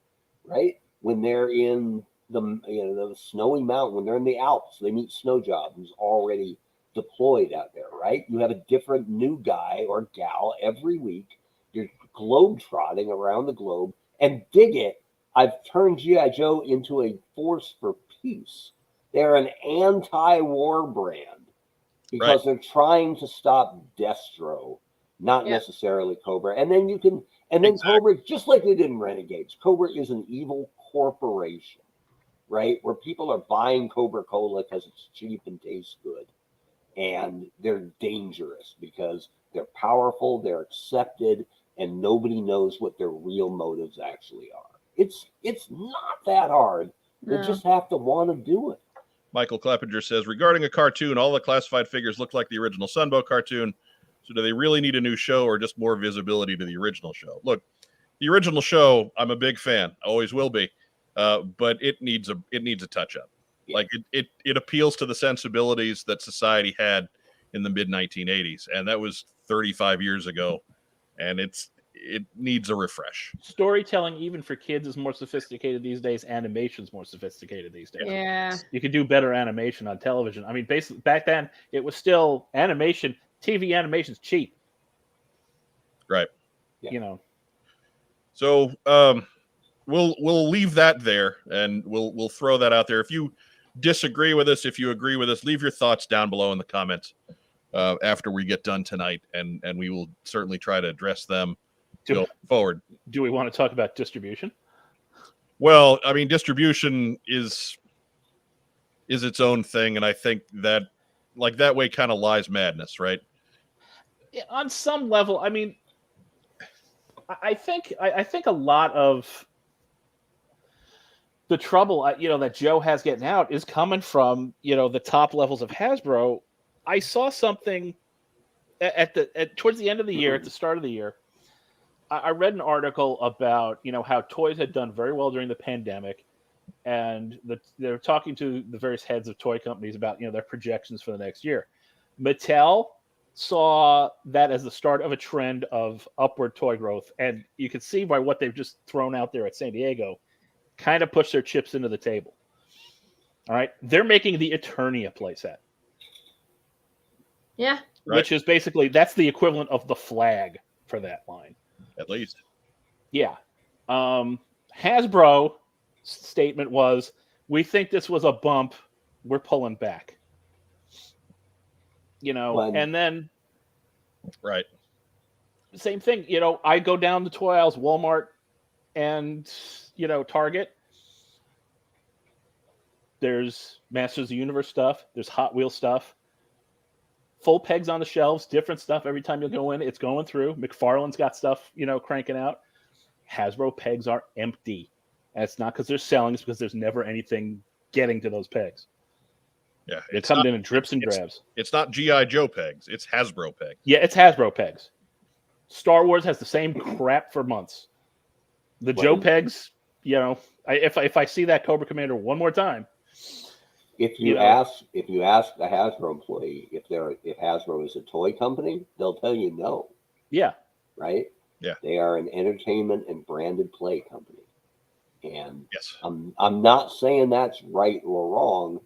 right? When they're in the snowy mountain, when they're in the Alps, they meet Snowjob, who's already deployed out there, right? You have a different new guy or gal every week. You're globe-trotting around the globe, and dig it, I've turned G.I. Joe into a force for peace. They're an anti-war brand because they're trying to stop Destro, not necessarily Cobra. And then Cobra, just like they did in Renegades, Cobra is an evil corporation, right? Where people are buying Cobra-Cola because it's cheap and tastes good. And they're dangerous because they're powerful, they're accepted, and nobody knows what their real motives actually are. It's not that hard. They just have to want to do it. Michael Kleppinger says, regarding a cartoon, all the classified figures look like the original Sunbow cartoon. So do they really need a new show or just more visibility to the original show? Look, the original show, I'm a big fan. Always will be. But it needs a touch up. Yeah. Like it appeals to the sensibilities that society had in the mid 1980s. And that was 35 years ago. And it needs a refresh. Storytelling, even for kids, is more sophisticated these days. Animation's more sophisticated these days. Yeah. You could do better animation on television. I mean, basically, back then, it was still animation. TV animation's cheap. Right. Yeah. You know. So we'll leave that there, and we'll throw that out there. If you disagree with us, if you agree with us, leave your thoughts down below in the comments after we get done tonight, and we will certainly try to address them going forward. Do we want to talk about distribution? Well, I mean, distribution is its own thing, and I think that like that way kind of lies madness, right? On some level, I mean, I think a lot of the trouble, that Joe has getting out is coming from, the top levels of Hasbro. I saw something towards the end of the year, at the start of the year. I read an article about, how toys had done very well during the pandemic, and they were talking to the various heads of toy companies about, their projections for the next year. Mattel saw that as the start of a trend of upward toy growth, and you can see by what they've just thrown out there at San Diego, kind of push their chips into the table. All right, they're making the Eternia playset. Yeah. Which is basically, that's the equivalent of the flag for that line. At least. Yeah. Hasbro statement was, we think this was a bump. We're pulling back. And then. Right. Same thing. I go down the toy aisles, Walmart and, Target. There's Masters of the Universe stuff. There's Hot Wheels stuff. Full pegs on the shelves, different stuff. Every time you go in, it's going through. McFarlane's got stuff, cranking out. Hasbro pegs are empty. And it's not because they're selling, it's because there's never anything getting to those pegs. Yeah. It comes in drips and drabs. It's not G.I. Joe pegs. It's Hasbro pegs. Yeah, it's Hasbro pegs. Star Wars has the same crap for months. The Joe pegs, if I see that Cobra Commander one more time. If you ask a Hasbro employee if Hasbro is a toy company, they'll tell you no. Yeah. Right? Yeah. They are an entertainment and branded play company. And yes. I'm not saying that's right or wrong.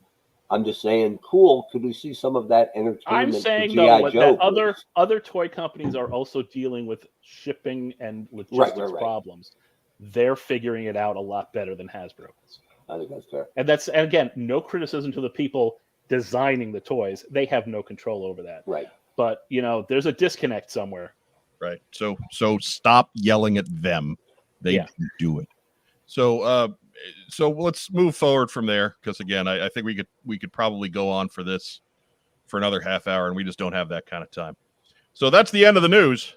I'm just saying, cool, could we see some of that entertainment? I'm saying, though, that other toy companies are also dealing with shipping and logistics problems. They're figuring it out a lot better than Hasbro is. I think that's fair. And again, no criticism to the people designing the toys. They have no control over that. Right. But, there's a disconnect somewhere. Right. So stop yelling at them. They didn't do it. So so let's move forward from there, because again, I think we could probably go on for this for another half hour, and we just don't have that kind of time. So that's the end of the news.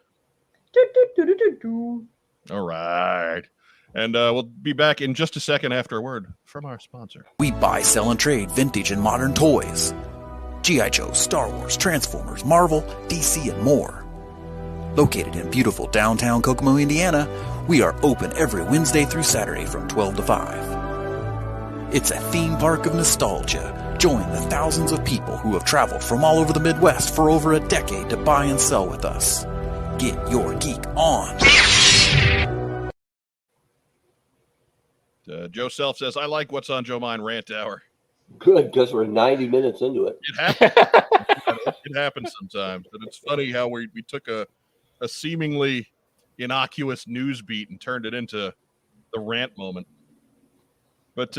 All right. And we'll be back in just a second after a word from our sponsor. We buy, sell, and trade vintage and modern toys. G.I. Joe, Star Wars, Transformers, Marvel, DC, and more. Located in beautiful downtown Kokomo, Indiana, we are open every Wednesday through Saturday from 12 to 5. It's a theme park of nostalgia. Join the thousands of people who have traveled from all over the Midwest for over a decade to buy and sell with us. Get your geek on. Joe Self says, I like What's on Joe Mind Rant Hour. Good, because we're 90 minutes into it. It happens. It happens sometimes. But it's funny how we took a seemingly innocuous news beat and turned it into the rant moment. But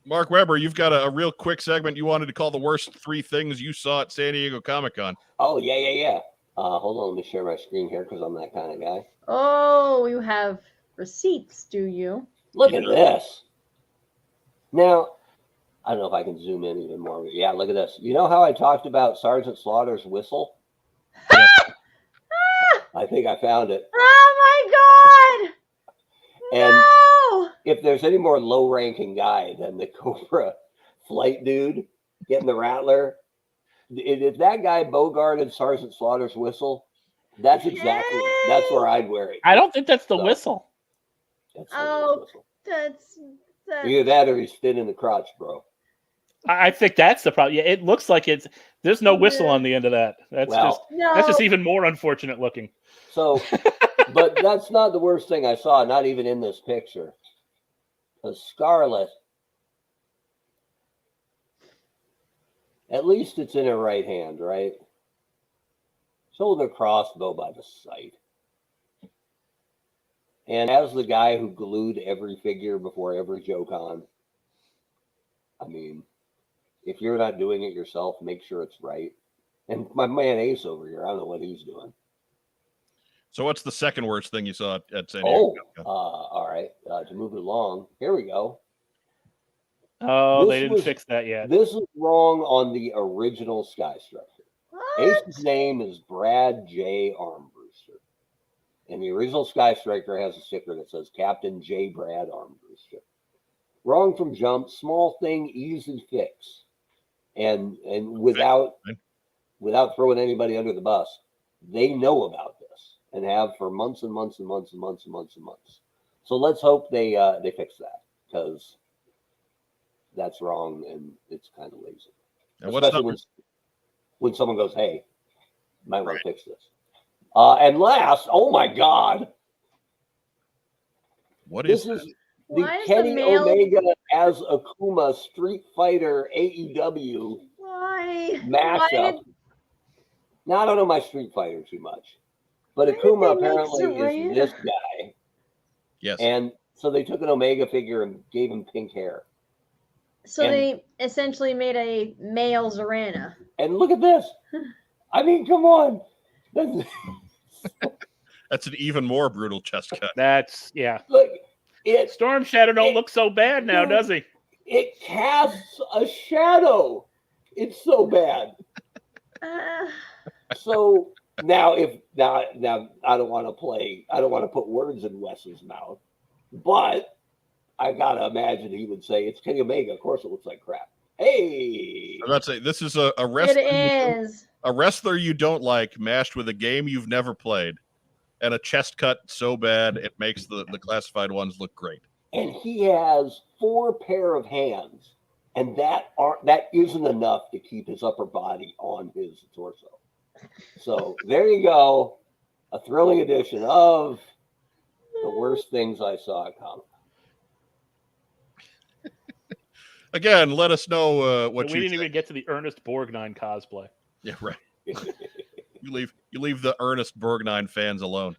Mark Weber, you've got a real quick segment you wanted to call the worst 3 things you saw at San Diego Comic-Con. Oh, yeah. Hold on, let me share my screen here because I'm that kind of guy. Oh, you have receipts, do you? Look at this. Now, I don't know if I can zoom in even more. Yeah, look at this. You know how I talked about Sergeant Slaughter's whistle? Yeah. I think I found it. Oh my God! And No! if there's any more low-ranking guy than the Cobra flight dude getting the Rattler, if that guy bogarted Sergeant Slaughter's whistle, that's where I'd wear it. I don't think that's the whistle. That's whistle. That's Either that or he's thin in the crotch, bro. I think that's the problem. Yeah, it looks like there's no whistle on the end of that. That's just even more unfortunate looking. So, but that's not the worst thing I saw, not even in this picture. The Scarlet, at least it's in her right hand, right? Shoulder crossbow by the side. And as the guy who glued every figure before every JoeCon, I mean, if you're not doing it yourself, make sure it's right. And my man Ace over here, I don't know what he's doing. So what's the second worst thing you saw at San Diego? All right. To move it along, here we go. Oh, they didn't fix that yet. This is wrong on the original Sky Structure. Ace's name is Brad J. Armbruster. And the original Sky Striker has a sticker that says Captain J. Brad Armbruster. Wrong from jump, small thing, easy fix. And without throwing anybody under the bus, they know about this and have for months and months and months and months and months and months. So let's hope they fix that, because that's wrong and it's kind of lazy. And especially when someone goes, hey, might want to fix this. And last, oh my God. What is this? This? The Kenny Omega as Akuma Street Fighter AEW mashup. Now, I don't know my Street Fighter too much, but Akuma apparently is this guy. Yes. And so they took an Omega figure and gave him pink hair. So they essentially made a male Zorana. And look at this. I mean, come on. That's an even more brutal chest cut. That's, yeah. Look, Storm Shadow don't look so bad now, does he? It casts a shadow. It's so bad. So now I don't want to put words in Wes's mouth, but I gotta imagine he would say it's Kenny Omega. Of course, it looks like crap. Hey, I'm about to say this is a wrestler. It is a wrestler you don't like mashed with a game you've never played, and a chest cut so bad it makes the classified ones look great. And he has 4 pair of hands, and that isn't enough to keep his upper body on his torso. So there you go, a thrilling edition of the worst things I saw at Comic. Again, let us know what we didn't even get to the Ernest Borgnine cosplay. Yeah, right. You leave the Ernest Borgnine fans alone.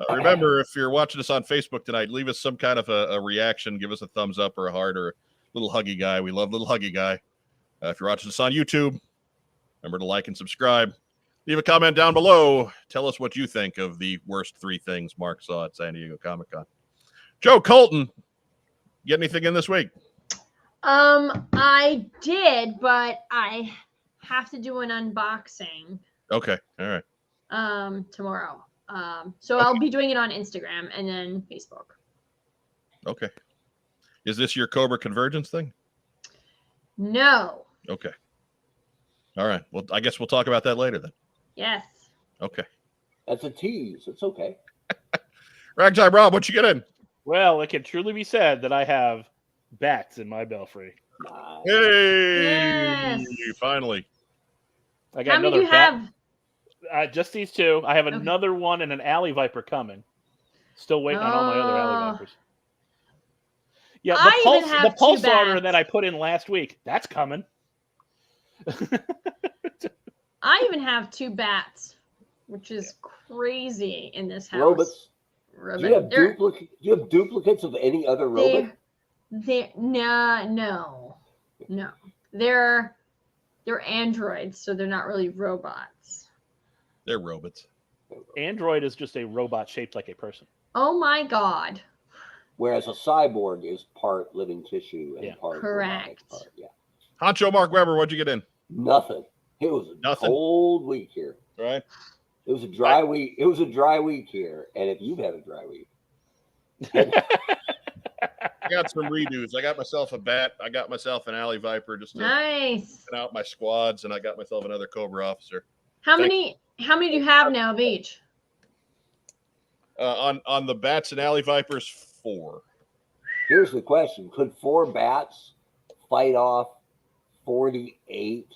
Remember, if you're watching us on Facebook tonight, leave us some kind of a reaction. Give us a thumbs up or a heart or a little huggy guy. We love little huggy guy. If you're watching us on YouTube, remember to like and subscribe. Leave a comment down below. Tell us what you think of the worst 3 things Mark saw at San Diego Comic-Con. Joe Colton, get anything in this week? I did, but I have to do an unboxing. Okay, all right. Tomorrow. So I'll be doing it on Instagram and then Facebook. Okay. Is this your Cobra Convergence thing? No. Okay. All right. Well, I guess we'll talk about that later then. Yes. Okay. That's a tease. It's okay. Ragtime Rob, what you get in? Well, it can truly be said that I have bats in my belfry. Nice. Hey! Yes. Finally. I got How many do you bat. have? Just these 2. I have Okay. another one and an alley viper coming. Still waiting on all my other alley vipers. Yeah, I even have the 2 pulse order bats. that I put in last week, that's coming. I even have 2 bats, which is crazy in this house. Robots. Robot. Do you have duplicates of any other robot? No. They're androids, so they're not really robots. They're robots. Android is just a robot shaped like a person. Oh my god. Whereas a cyborg is part living tissue and Yeah. part Correct. robotic part. Yeah. Honcho Mark Weber, what'd you get in? Nothing. It was a Nothing. cold week here. Right. It was a dry week. It was a dry week here. And if you've had a dry week, I got some redos. I got myself a bat. I got myself an alley viper just to Nice. fit out my squads, and I got myself another Cobra officer. How many do you have now of each? On the bats and alley vipers, 4. here's the question: could 4 bats fight off 48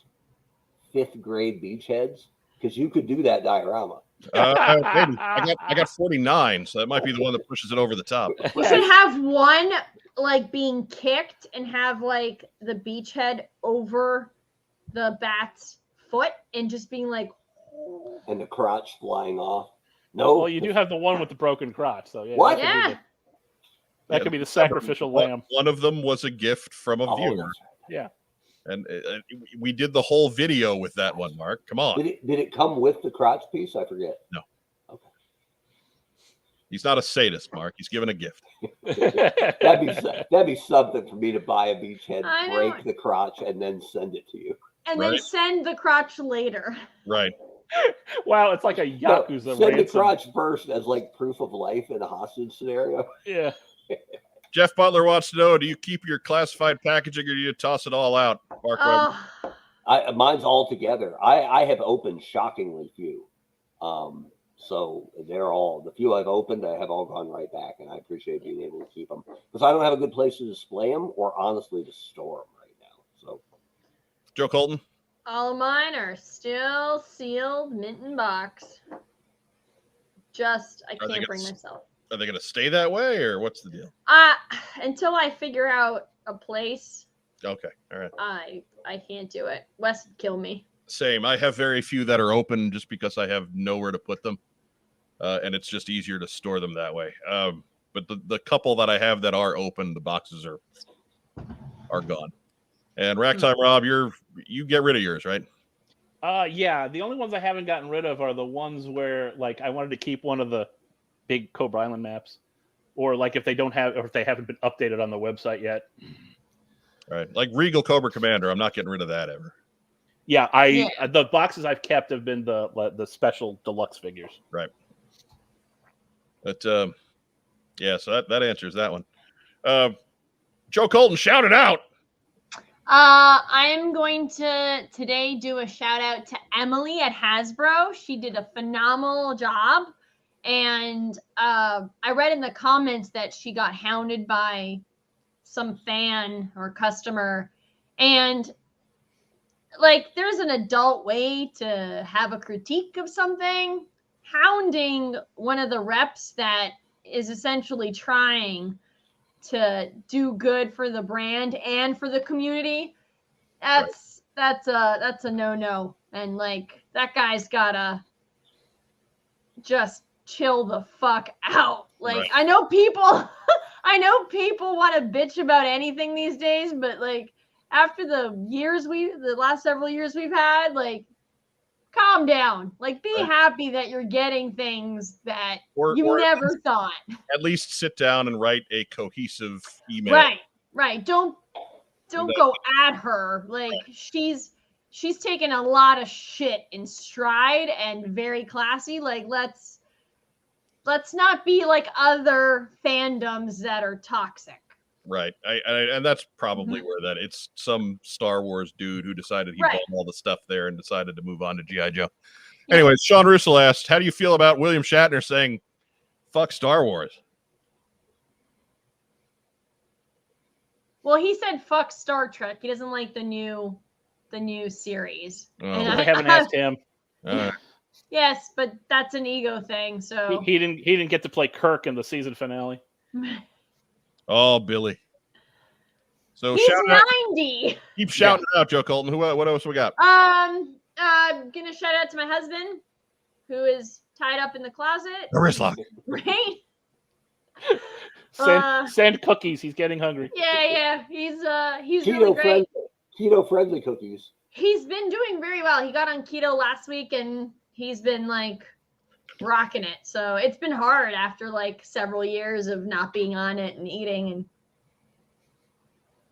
5th grade beachheads? Because you could do that diorama. Maybe. I got 49, so that might be the one that pushes it over the top. You should have one like being kicked and have like the beachhead over the bat's foot and just being like, And the crotch flying off. No. Well, you do have the one with the broken crotch, so yeah. What? That could be the sacrificial lamb. One of them was a gift from a viewer, that's Yeah. and we did the whole video with that one. Mark, come on. right. Did it come with the crotch piece? I forget. No. Okay. He's not a sadist, Mark. He's given a gift. That'd be something for me to buy a beachhead, I know. break the crotch, and then send it to you. and then Right. send the crotch later. Right. Wow, it's like a No, Yakuza send the ransom. crotch first as like proof of life in a hostage scenario. Yeah. Jeff Butler wants to know: do you keep your classified packaging, or do you toss it all out? Mark Weber? Oh, Mine's all together. I have opened shockingly few. So they're all, the few I've opened, I have all gone right back, and I appreciate being able to keep them because I don't have a good place to display them or honestly to store them right now. So Joe Colton. all of mine are still sealed, mint in box. Just I Are they can't gonna bring myself. Are they going to stay that way, or what's the deal? Until I figure out a place, Okay, all right. I can't do it. Wes would kill me. Same. I have very few that are open just because I have nowhere to put them, and it's just easier to store them that way. But the couple that I have that are open, the boxes are gone. And Racktime Rob, you get rid of yours, right? Yeah. The only ones I haven't gotten rid of are the ones where, like, I wanted to keep one of the big Cobra Island maps, or like if they don't have, or if they haven't been updated on the website yet. All right, like Regal Cobra Commander, I'm not getting rid of that ever. Yeah, the boxes I've kept have been the special deluxe figures. Right. But yeah, so that answers that one. Joe Colton, shout it out. I'm going to today do a shout out to Emily at Hasbro. She did a phenomenal job. And I read in the comments that she got hounded by some fan or customer. And like, there's an adult way to have a critique of something. Hounding one of the reps that is essentially trying to do good for the brand and for the community, that's a no-no. And like, that guy's gotta just chill the fuck out. Like, Right. I know people want to bitch about anything these days, but like, after the last several years we've had, like, calm down. Like, be happy that you're getting things that Or never thought. At least sit down and write a cohesive email. Right. Don't go at her. Like, she's taken a lot of shit in stride and very classy. Like, let's not be like other fandoms that are toxic. Right. And that's probably where that it's some Star Wars dude who decided he bought all the stuff there and decided to move on to G.I. Joe. Yeah. Anyways, Sean Russell asked, how do you feel about William Shatner saying, fuck Star Wars? Well, he said fuck Star Trek. He doesn't like the new series. Oh. And I haven't asked him. Yes, but that's an ego thing. So he didn't get to play Kirk in the season finale. Oh, Billy. So he's 90. Keep shouting out, Joe Colton. What else we got? I'm gonna shout out to my husband, who is tied up in the closet. The wrist lock. Right. Send cookies. He's getting hungry. Yeah. He's really great. Keto friendly cookies. He's been doing very well. He got on keto last week, and he's been like rocking it. So it's been hard after like several years of not being on it and eating and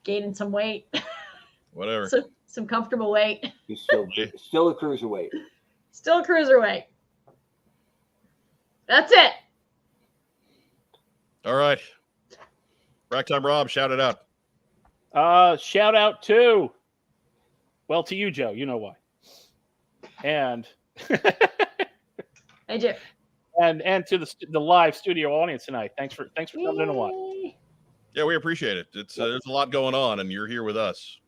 gaining some weight. Whatever. Some comfortable weight. He's still a cruiserweight. Still a cruiserweight. That's it. All right. Racktime Rob, shout it out. Shout out to you, Joe. You know why. And I do. And to the live studio audience tonight. Thanks for coming in a while. Yeah, we appreciate it. It's there's a lot going on, and you're here with us.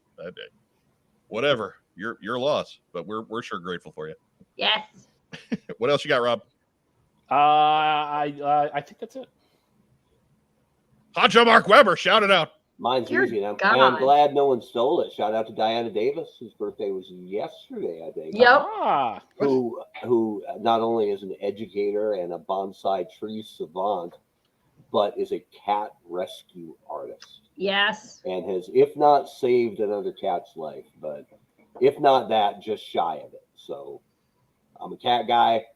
Whatever your loss, but we're sure grateful for you. Yes. What else you got, Rob? I think that's it. Honcho Mark Weber, shout it out. Mine's easy. And I'm glad no one stole it. Shout out to Diana Davis, whose birthday was yesterday, I think. Yep. Who not only is an educator and a bonsai tree savant, but is a cat rescue artist. Yes. And has, if not saved another cat's life, but if not that, just shy of it. So I'm a cat guy.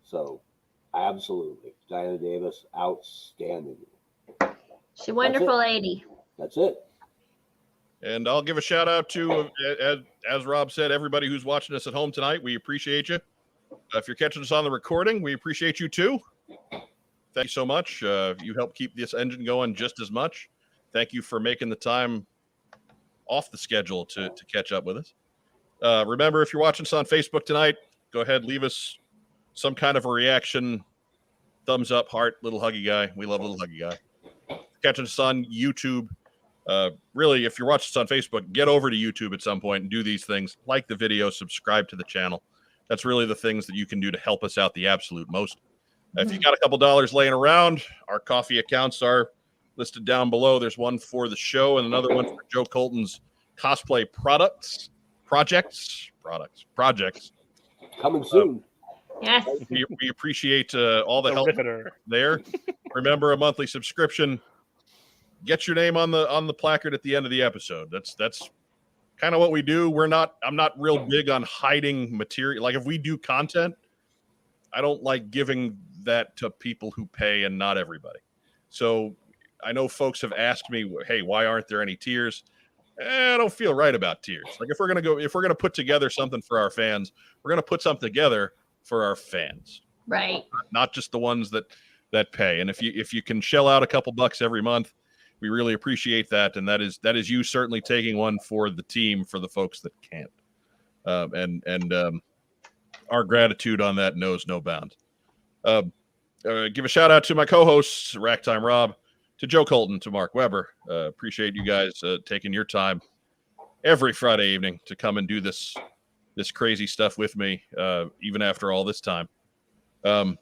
So absolutely. Diana Davis, outstanding. She's a wonderful lady. That's it. And I'll give a shout out to, as Rob said, everybody who's watching us at home tonight. We appreciate you. If you're catching us on the recording, we appreciate you too. Thank you so much. You help keep this engine going just as much. Thank you for making the time off the schedule to catch up with us. Remember, if you're watching us on Facebook tonight, go ahead, leave us some kind of a reaction. Thumbs up, heart, little huggy guy. We love little huggy guy. Catching us on YouTube. Really, if you're watching us on Facebook, get over to YouTube at some point and do these things. Like the video, subscribe to the channel. That's really the things that you can do to help us out the absolute most. If you got a couple dollars laying around, our coffee accounts are listed down below. There's one for the show and another one for Joe Colton's cosplay projects. Coming soon. Yes. We appreciate all the help there. Remember, a monthly subscription. Get your name on the placard at the end of the episode. That's kind of what we do. I'm not real big on hiding material. Like if we do content, I don't like giving that to people who pay and not everybody. So I know folks have asked me, hey, why aren't there any tiers? I don't feel right about tiers. Like if we're gonna put together something for our fans, we're gonna put something together for our fans. Right. Not just the ones that pay. And if you can shell out a couple bucks every month, we really appreciate that. And that is you certainly taking one for the team for the folks that can't. And our gratitude on that knows no bounds. Give a shout out to my co-hosts, Racktime Rob, to Joe Colton, to Mark Weber. Appreciate you guys taking your time every Friday evening to come and do this crazy stuff with me, even after all this time. And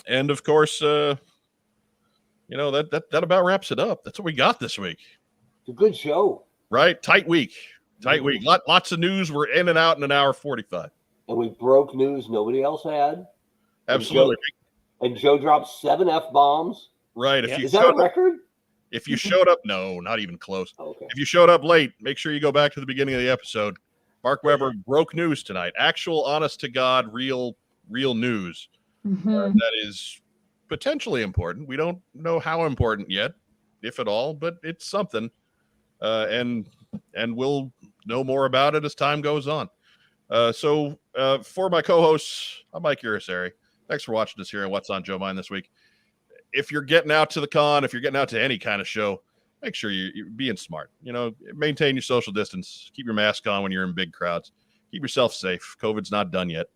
of course, that about wraps it up. That's what we got this week. It's a good show. Right? Tight week. Lots of news. We're in and out in an hour 45. And we broke news nobody else had. Absolutely. And Joe dropped 7 F-bombs. Right. Is that a record? If you showed up, no, not even close. Okay. If you showed up late, make sure you go back to the beginning of the episode Mark Webber broke news tonight. Actual, honest to God, real news. That is potentially important. We don't know how important yet, if at all, but it's something. And we'll know more about it as time goes on. So for my co-hosts, I'm Mike Irisari. Thanks for watching us here on What's on Joe Mind this week. If you're getting out to the con, if you're getting out to any kind of show, make sure you're being smart. Maintain your social distance. Keep your mask on when you're in big crowds. Keep yourself safe. COVID's not done yet.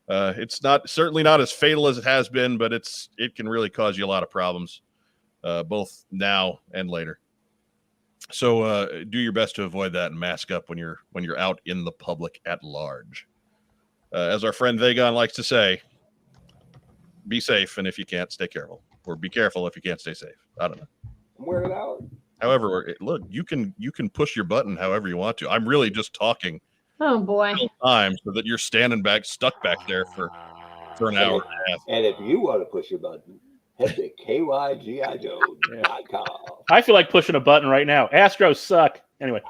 It's certainly not as fatal as it has been, but it can really cause you a lot of problems, both now and later. So do your best to avoid that and mask up when you're out in the public at large. As our friend Vagon likes to say, be safe, and if you can't, stay careful. Or be careful if you can't stay safe. I don't know. Wear it out. However, look, you can push your button however you want to. I'm really just talking. Oh boy. Time so that you're stuck back there for an hour and a half. And if you want to push your button, head to kygijoe.com. I feel like pushing a button right now. Astros suck. Anyway.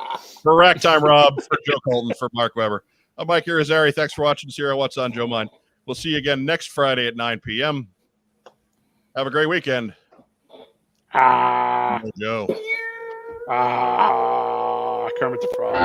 Correct time, Rob, for Joe Colton, for Mark Webber. I'm Mike Irizarry. Thanks for watching us here on What's on Joe Mind. We'll see you again next Friday at 9 p.m. Have a great weekend. Joe. Kermit the Frog.